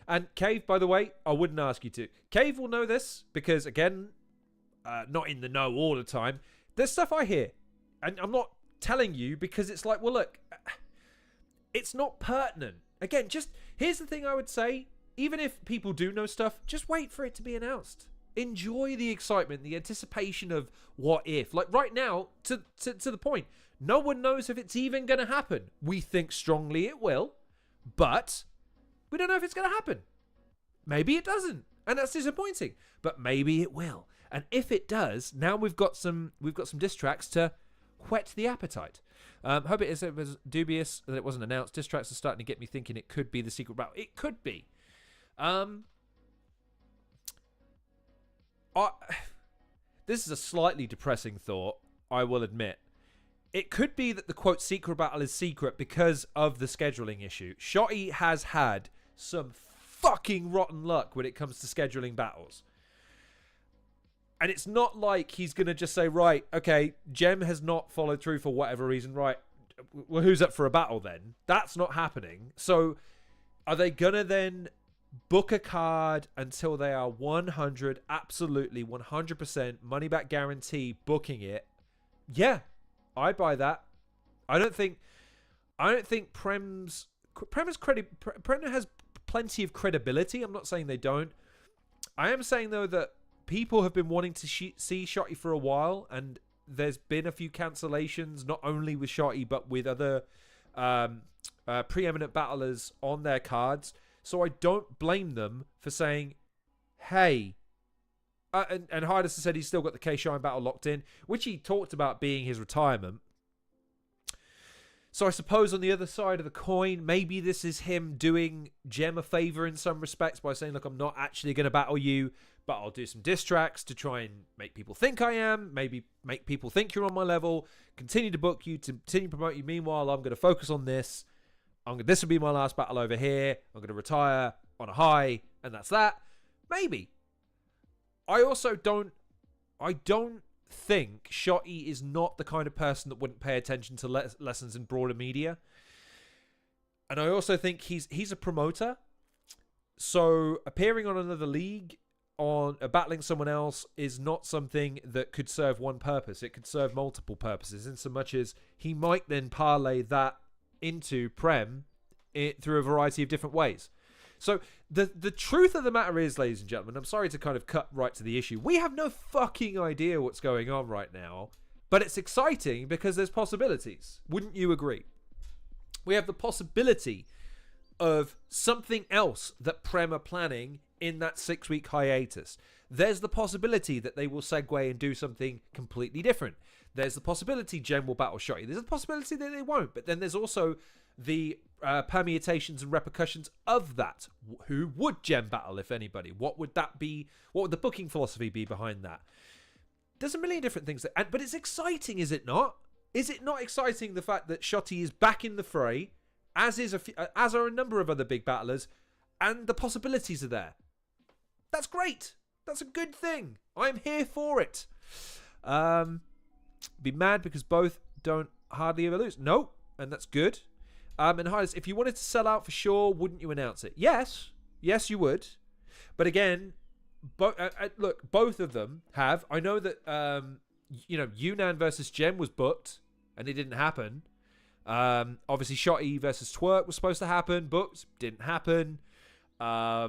And Cave, by the way, I wouldn't ask you to. Cave will know this because, again, not in the know all the time. There's stuff I hear. And I'm not telling you because it's like, well, look, it's not pertinent. Again, just here's the thing I would say. Even if people do know stuff, just wait for it to be announced. Enjoy the excitement, the anticipation of what if. Like right now, to the point, no one knows if it's even going to happen. We think strongly it will, but we don't know if it's going to happen. Maybe it doesn't, and that's disappointing. But maybe it will. And if it does, now we've got some diss tracks to whet the appetite. Hope it was dubious that it wasn't announced. Diss tracks are starting to get me thinking it could be the secret battle. It could be. This is a slightly depressing thought, I will admit. It could be that the quote secret battle is secret because of the scheduling issue. Shotty has had some fucking rotten luck when it comes to scheduling battles. And it's not like he's going to just say, right, okay, Gem has not followed through for whatever reason, right, well, who's up for a battle then? That's not happening. So are they going to then book a card until they are 100, absolutely 100% money back guarantee booking it? Yeah, I buy that. I don't think Prem has plenty of credibility. I'm not saying they don't. I am saying though that people have been wanting to see Shotty for a while, and there's been a few cancellations, not only with Shotty but with other preeminent battlers on their cards. So I don't blame them for saying, hey, and Hydus has said he's still got the K-Shine battle locked in, which he talked about being his retirement. So I suppose on the other side of the coin, maybe this is him doing Gem a favor in some respects by saying, look, I'm not actually going to battle you, but I'll do some diss tracks to try and make people think I am, maybe make people think you're on my level, continue to book you, to continue to promote you. Meanwhile, I'm going to focus on this. This will be my last battle over here. I'm going to retire on a high, and that's that. Maybe. I don't think Shotty is not the kind of person that wouldn't pay attention to lessons in broader media. And I also think he's a promoter. So appearing on another league, on battling someone else, is not something that could serve one purpose. It could serve multiple purposes, in so much as he might then parlay that into Prem through a variety of different ways. So the truth of the matter is, ladies and gentlemen, I'm sorry to kind of cut right to the issue. We have no fucking idea what's going on right now, but it's exciting because there's possibilities. Wouldn't you agree? We have the possibility of something else that Prem are planning in that 6-week hiatus. There's the possibility that they will segue and do something completely different. There's the possibility Gem will battle Shotty. There's a possibility that they won't. But then there's also the permutations and repercussions of that. Who would Gem battle, if anybody? What would that be? What would the booking philosophy be behind that? There's a million different things. But it's exciting, is it not? Is it not exciting, the fact that Shotty is back in the fray, as are a number of other big battlers, and the possibilities are there? That's great. That's a good thing. I'm here for it. Be mad because both don't hardly ever lose. No, and that's good. And Hydus, if you wanted to sell out for sure, wouldn't you announce it? Yes, you would. But again, look, both of them have. I know that Yunnan versus Gem was booked, and it didn't happen. Obviously, Shotty versus Twerk was supposed to happen, booked, didn't happen. I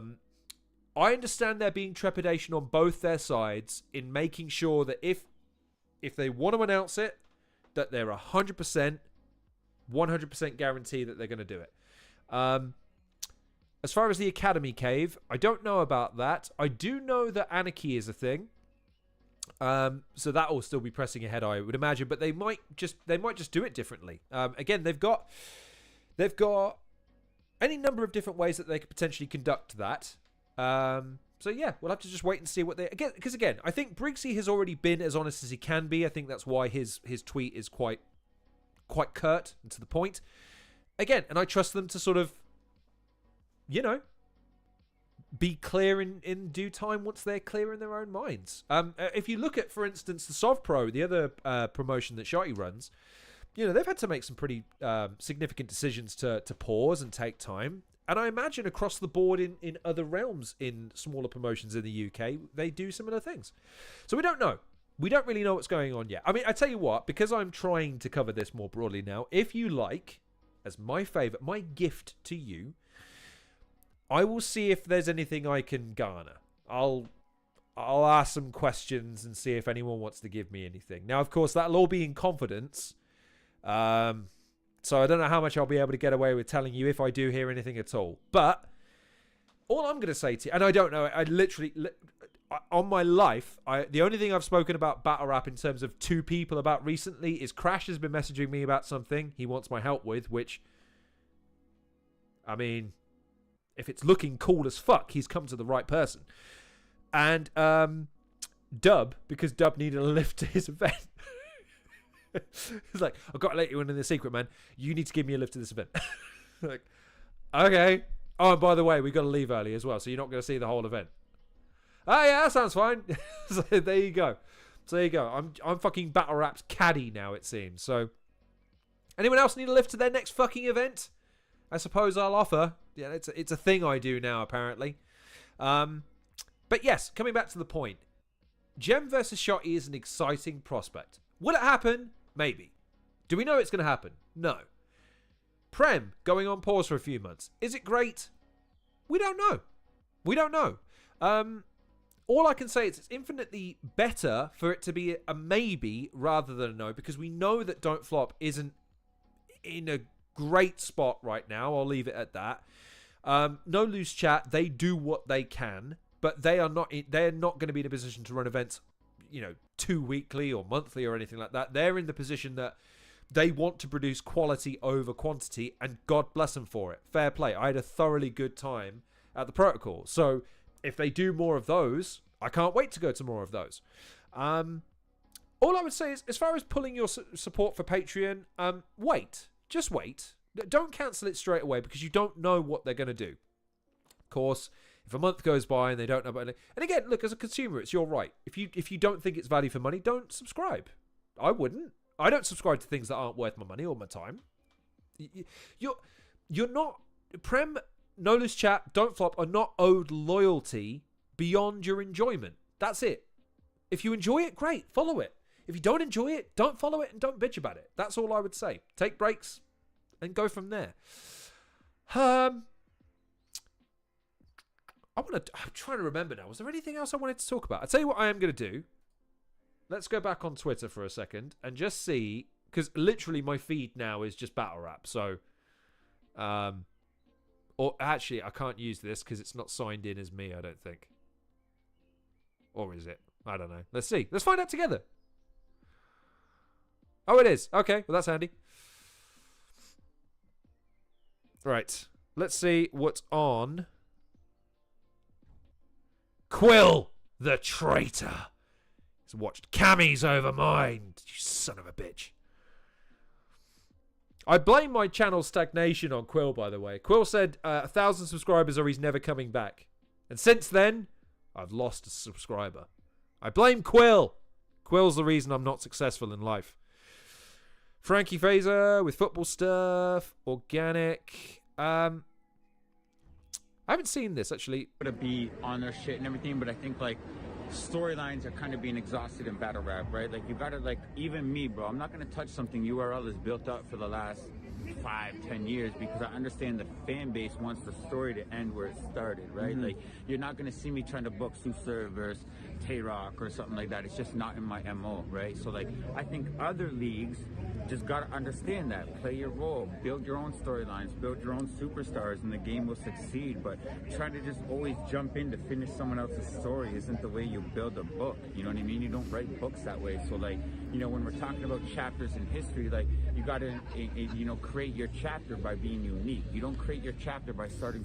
understand there being trepidation on both their sides in making sure that if they want to announce it, that they're 100% guarantee that they're going to do it. As far as the Academy Cave, I don't know about that. I do know that Anarchy is a thing. So that will still be pressing ahead, I would imagine, but they might just do it differently. Again, they've got any number of different ways that they could potentially conduct that. So yeah, we'll have to just wait and see what they because again, I think Briggsy has already been as honest as he can be. I think that's why his tweet is quite curt and to the point. Again, and I trust them to sort of, be clear in due time once they're clear in their own minds. If you look at, for instance, the Sov Pro, the other promotion that Shotty runs, you know, they've had to make some pretty significant decisions to pause and take time. And I imagine across the board in other realms, in smaller promotions in the UK, they do similar things. So we don't know. We don't really know what's going on yet. I mean, I tell you what, because I'm trying to cover this more broadly now, if you like, as my favourite, my gift to you, I will see if there's anything I can garner. I'll ask some questions and see if anyone wants to give me anything. Now, of course, that'll all be in confidence. So I don't know how much I'll be able to get away with telling you if I do hear anything at all. But all I'm going to say to you, and I don't know, I literally, on my life, the only thing I've spoken about battle rap in terms of two people about recently is Crash has been messaging me about something he wants my help with, which, I mean, if it's looking cool as fuck, he's come to the right person. And Dub, because Dub needed a lift to his event. He's like, I've got to let you in the secret, man. You need to give me a lift to this event. Like, okay. Oh, and by the way, we've got to leave early as well, so you're not going to see the whole event. Oh, yeah, that sounds fine. So there you go. So there you go. I'm fucking Battle Rap's caddy now, it seems. So, anyone else need a lift to their next fucking event? I suppose I'll offer. Yeah, it's a thing I do now, apparently. But yes, coming back to the point. Gem versus Shotty is an exciting prospect. Will it happen? Maybe. Do we know it's going to happen? No. Prem going on pause for a few months. Is it great? We don't know. We don't know. All I can say is it's infinitely better for it to be a maybe rather than a no, because we know that Don't Flop isn't in a great spot right now. I'll leave it at that. No Loose Chat, they do what they can, but they're not going to be in a position to run events, 2 weekly or monthly or anything like that. They're in the position that they want to produce quality over quantity, and God bless them for it. Fair play. I had a thoroughly good time at the Protocol. So if they do more of those, I can't wait to go to more of those. All I would say is, as far as pulling your support for Patreon, wait. Just wait. Don't cancel it straight away, because you don't know what they're going to do. Of course, if a month goes by and they don't know about it, and again, look, as a consumer, it's your right. If you don't think it's value for money, don't subscribe. I wouldn't. I don't subscribe to things that aren't worth my money or my time. You're not Prem, No Loose Chat, Don't Flop are not owed loyalty beyond your enjoyment. That's it. If you enjoy it, great, follow it. If you don't enjoy it, don't follow it and don't bitch about it. That's all I would say. Take breaks and go from there. I'm trying to remember now. Was there anything else I wanted to talk about? I'll tell you what I am going to do. Let's go back on Twitter for a second and just see, because literally my feed now is just battle rap. So, or actually, I can't use this because it's not signed in as me, I don't think. Or is it? I don't know. Let's see. Let's find out together. Oh, it is. Okay, well, that's handy. Right. Let's see what's on. Quill, the traitor. He's watched Cammy's over mine. You son of a bitch. I blame my channel's stagnation on Quill, by the way. Quill said 1,000 subscribers or he's never coming back. And since then, I've lost a subscriber. I blame Quill. Quill's the reason I'm not successful in life. Frankie Fraser with football stuff. Organic. I haven't seen this, actually. To be on their shit and everything, but I think, like, storylines are kind of being exhausted in battle rap, right? Like, you gotta, like, even me, bro, I'm not gonna touch something URL has built up for the last 5-10 years, because I understand the fan base wants the story to end where it started, right? Like, you're not gonna see me trying to book Sue versus Tay-Rock or something like that. It's just not in my MO, right? So, like, I think other leagues just gotta understand that. Play your role, build your own storylines, build your own superstars, and the game will succeed. But trying to just always jump in to finish someone else's story isn't the way you build a book. You know what I mean? You don't write books that way. So, like, when we're talking about chapters in history, like, you gotta, create your chapter by being unique. You don't create your chapter by finishing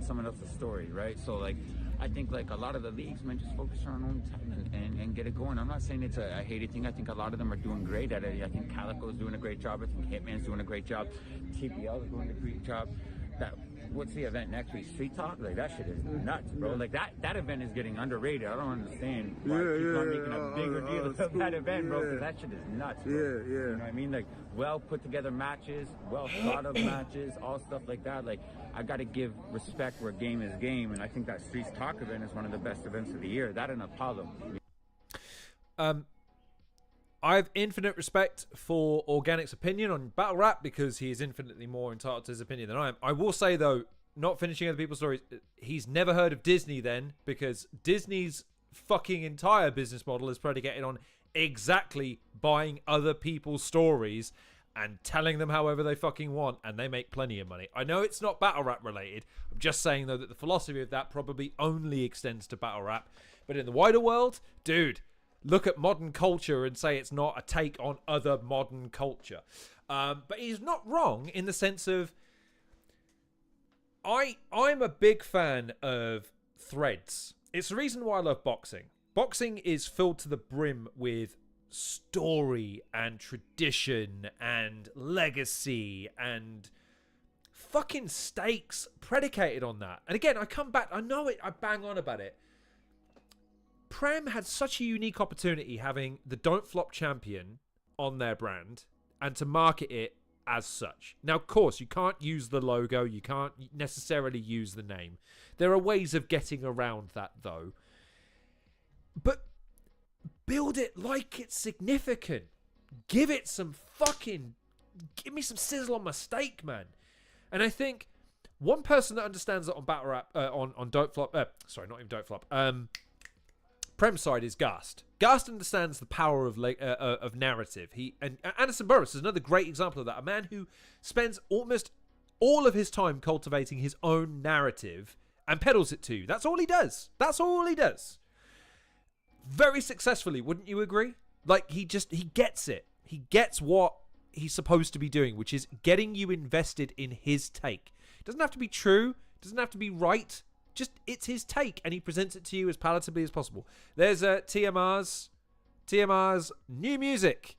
someone else's story, right? So, like, I think, like, a lot of the leagues, man, just focus on their own talent and get it going. I'm not saying it's a hated thing. I think a lot of them are doing great at it. I think Calico's doing a great job. I think Hitman's doing a great job. TPL is doing a great job. That what's the event next week? Street Talk? Like, that shit is nuts, bro. Like, that event is getting underrated. I don't understand why people are making a bigger deal of that event, bro, because that shit is nuts, bro. You know what I mean? Like, well put together matches, well thought of matches, all stuff like that. Like, I got to give respect where game is game, and I think that Street Talk event is one of the best events of the year. That and Apollo. I have infinite respect for Organic's opinion on battle rap because he is infinitely more entitled to his opinion than I am. I will say, though, not finishing other people's stories, he's never heard of Disney then, because Disney's fucking entire business model is predicated on exactly buying other people's stories and telling them however they fucking want, and they make plenty of money. I know it's not battle rap related. I'm just saying, though, that the philosophy of that probably only extends to battle rap. But in the wider world, dude, look at modern culture and say it's not a take on other modern culture. But he's not wrong in the sense of I'm a big fan of threads. It's the reason why I love boxing. Boxing is filled to the brim with story and tradition and legacy and fucking stakes predicated on that. And again, I come back, I know it, I bang on about it. Prem had such a unique opportunity having the Don't Flop champion on their brand and to market it as such. Now, of course, you can't use the logo. You can't necessarily use the name. There are ways of getting around that, though. But build it like it's significant. Give it some fucking... Give me some sizzle on my steak, man. And I think one person that understands that on battle rap... on Don't Flop... sorry, not even Don't Flop. Prem's side is Gast. Gast understands the power of narrative. And Anderson Burris is another great example of that. A man who spends almost all of his time cultivating his own narrative and peddles it to you. That's all he does. That's all he does. Very successfully, wouldn't you agree? Like, he gets it. He gets what he's supposed to be doing, which is getting you invested in his take. It doesn't have to be true. It doesn't have to be right. Just, it's his take, and he presents it to you as palatably as possible. There's TMR's new music.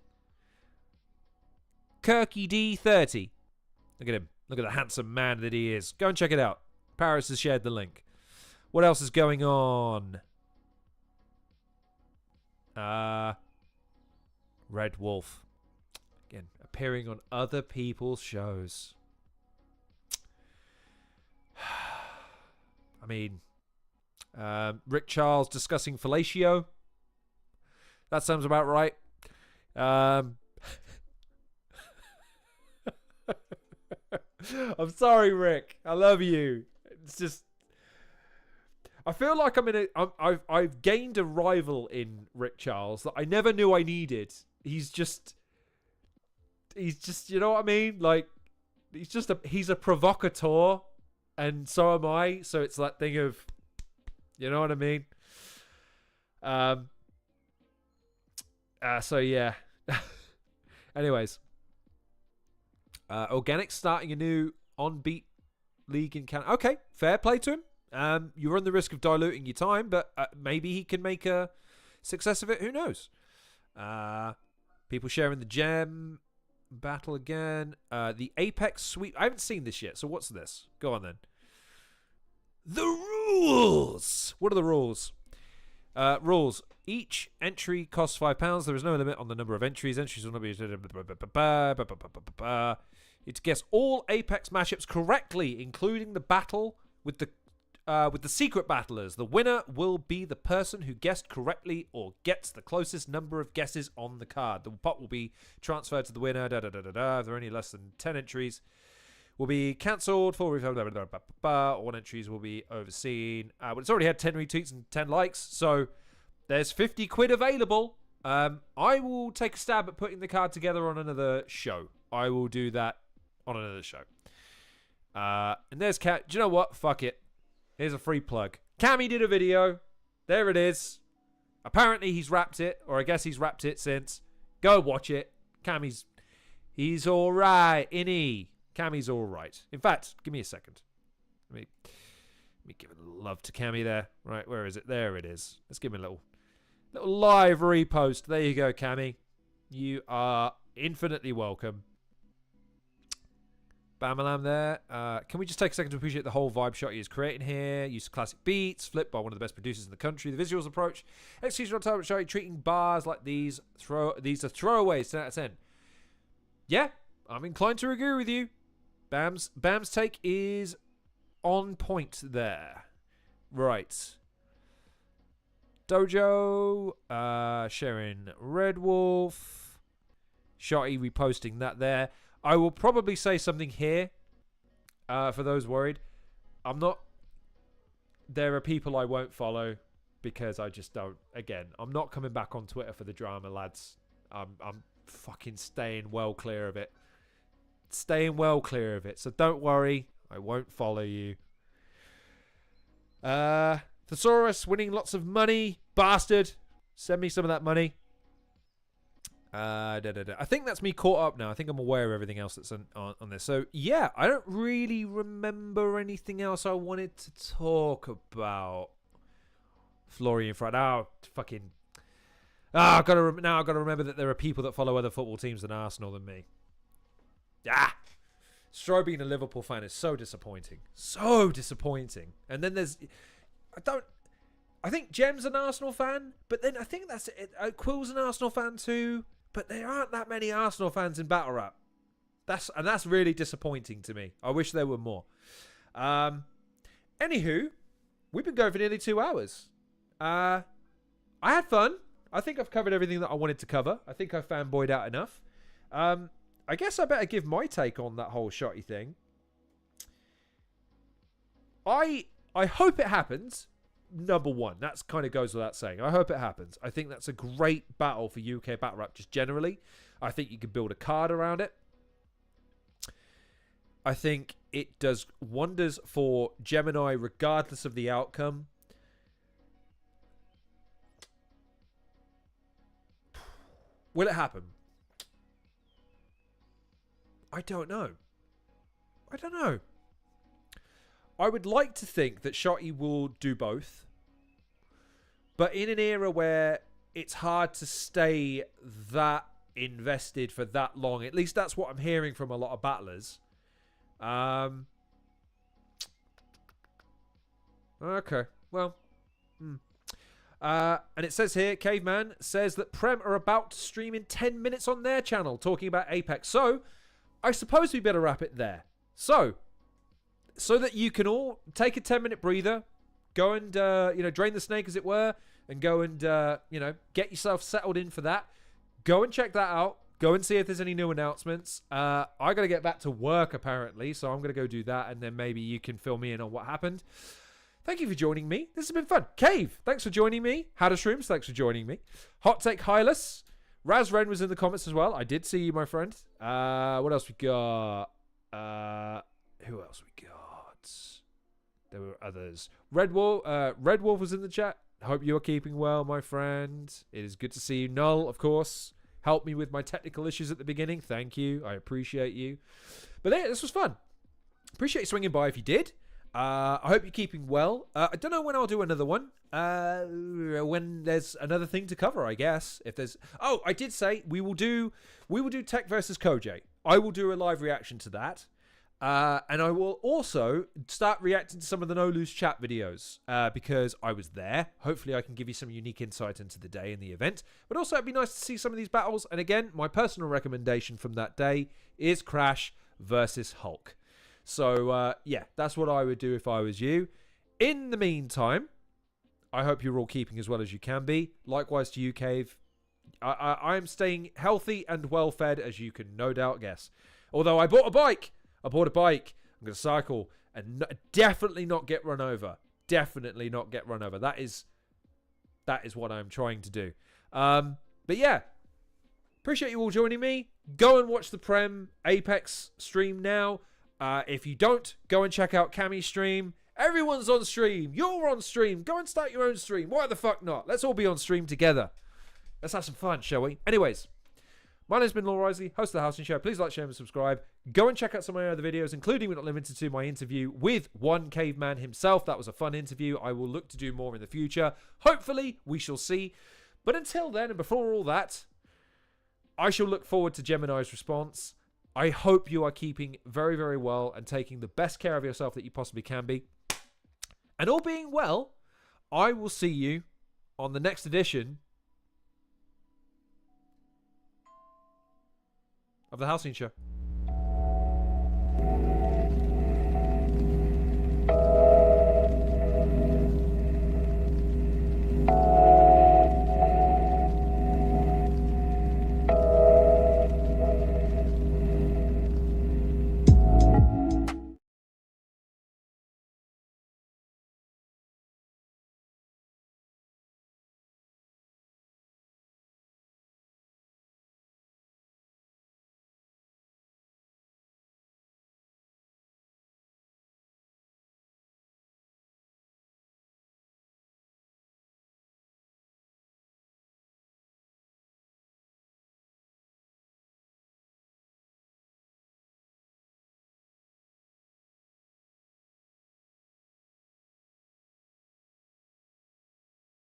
KOTD 30. Look at him. Look at the handsome man that he is. Go and check it out. Paris has shared the link. What else is going on? Red Wolf. Again, appearing on other people's shows. I mean, Rick Charles discussing fellatio. That sounds about right. I'm sorry, Rick. I love you. It's just, I feel like I've gained a rival in Rick Charles that I never knew I needed. He's just, you know what I mean? Like, he's a provocateur. And so am I. So it's that thing of, you know what I mean? So yeah. Anyways. Organic starting a new on-beat league in Canada. Okay, fair play to him. You run the risk of diluting your time, but maybe he can make a success of it. Who knows? People sharing the gem battle again. The Apex sweep. I haven't seen this yet, so what's this? Go on then. The rules. What are the rules? Rules. Each entry costs £5. There is no limit on the number of entries. Entries will not be... It guess all Apex matchups correctly, including the battle with the secret battlers. The winner will be the person who guessed correctly or gets the closest number of guesses on the card. The pot will be transferred to the winner. If there are any less than 10 entries, will be cancelled. Full refund. All entries will be overseen. But it's already had 10 retweets and 10 likes, so there's 50 quid available. I will take a stab at putting the card together on another show. I will do that on another show. And there's Cat. Do you know what? Fuck it. Here's a free plug. Cammy did a video. There it is. Apparently he's wrapped it, or I guess he's wrapped it since. Go watch it. He's all right, innit? Cammy's all right. In fact, give me a second. Let me give a little love to Cammy there. Right, where is it? There it is. Let's give him a little live repost. There you go, Cammy. You are infinitely welcome. Bamalam there. Can we just take a second to appreciate the whole vibe Shotty is creating here? Use of classic beats, flipped by one of the best producers in the country. The visuals approach. Execution on time Shotty treating bars like these. These are throwaways. 10 out of 10. Yeah, I'm inclined to agree with you. Bam's take is on point there. Right. Dojo, sharing Red Wolf. Shotty reposting that there. I will probably say something here for those worried. There are people I won't follow because I just don't. Again, I'm not coming back on Twitter for the drama, lads. I'm fucking staying well clear of it. So don't worry. I won't follow you. Thesaurus winning lots of money. Bastard. Send me some of that money. I think that's me caught up now. I think I'm aware of everything else that's on this. So, yeah, I don't really remember anything else I wanted to talk about. Florian Friday. Oh, fucking... I've got to remember that there are people that follow other football teams than Arsenal than me. Stroh being a Liverpool fan is so disappointing. So disappointing. And then there's... I think Gem's an Arsenal fan, but then I think that's it. Quill's an Arsenal fan too, but there aren't that many Arsenal fans in Battle Rap. That's really disappointing to me. I wish there were more. Anywho, we've been going for nearly 2 hours. I had fun. I think I've covered everything that I wanted to cover. I think I fanboyed out enough. I guess I better give my take on that whole Shotty thing. I hope it happens. Number one, that's kind of goes without saying. I hope it happens. I think that's a great battle for UK Battle Rap just generally. I think you could build a card around it. I think it does wonders for Gemini regardless of the outcome. Will it happen? I don't know. I would like to think that Shotty will do both. But in an era where it's hard to stay that invested for that long, at least that's what I'm hearing from a lot of battlers. Okay, well. And it says here, Caveman says that Prem are about to stream in 10 minutes on their channel talking about Apex. So, I suppose we better wrap it there. So that you can all take a 10-minute breather, go and, drain the snake, as it were, and go and, get yourself settled in for that. Go and check that out. Go and see if there's any new announcements. I got to get back to work, apparently, so I'm going to go do that, and then maybe you can fill me in on what happened. Thank you for joining me. This has been fun. Cave, thanks for joining me. Haddershrooms, thanks for joining me. Hot Take Hylas. Raz Ren was in the comments as well. I did see you, my friend. What else we got? Who else we got? There were others. Red Wolf was in the chat. Hope you are keeping well, my friend. It is good to see you. Null, of course, helped me with my technical issues at the beginning. Thank you. I appreciate you. But yeah, this was fun. Appreciate you swinging by if you did. I hope you're keeping well. I don't know when I'll do another one. When there's another thing to cover, I guess. If there's... Oh, I did say we will do Tech versus Koj. I will do a live reaction to that. And I will also start reacting to some of the No Lose Chat videos because I was there. Hopefully I can give you some unique insight into the day and the event. But also it'd be nice to see some of these battles. And again, my personal recommendation from that day is Crash versus Hulk. So, yeah, that's what I would do if I was you. In the meantime, I hope you're all keeping as well as you can be. Likewise to you, Cave. I am staying healthy and well-fed, as you can no doubt guess. Although I bought a bike. I'm going to cycle and definitely not get run over. Definitely not get run over. That is what I'm trying to do. But yeah, appreciate you all joining me. Go and watch the Prem Apex stream now. If you don't, go and check out Cammy's stream. Everyone's on stream. You're on stream. Go and start your own stream. Why the fuck not? Let's all be on stream together. Let's have some fun, shall we? Anyways, my name's been Law Risley, host of the Halcyon Show. Please like, share, and subscribe. Go and check out some of my other videos, including but not limited to my interview with one caveman himself. That was a fun interview. I will look to do more in the future. Hopefully, we shall see. But until then, and before all that, I shall look forward to Gemini's response. I hope you are keeping very, very well and taking the best care of yourself that you possibly can be. And all being well, I will see you on the next edition of the Halcyon Show.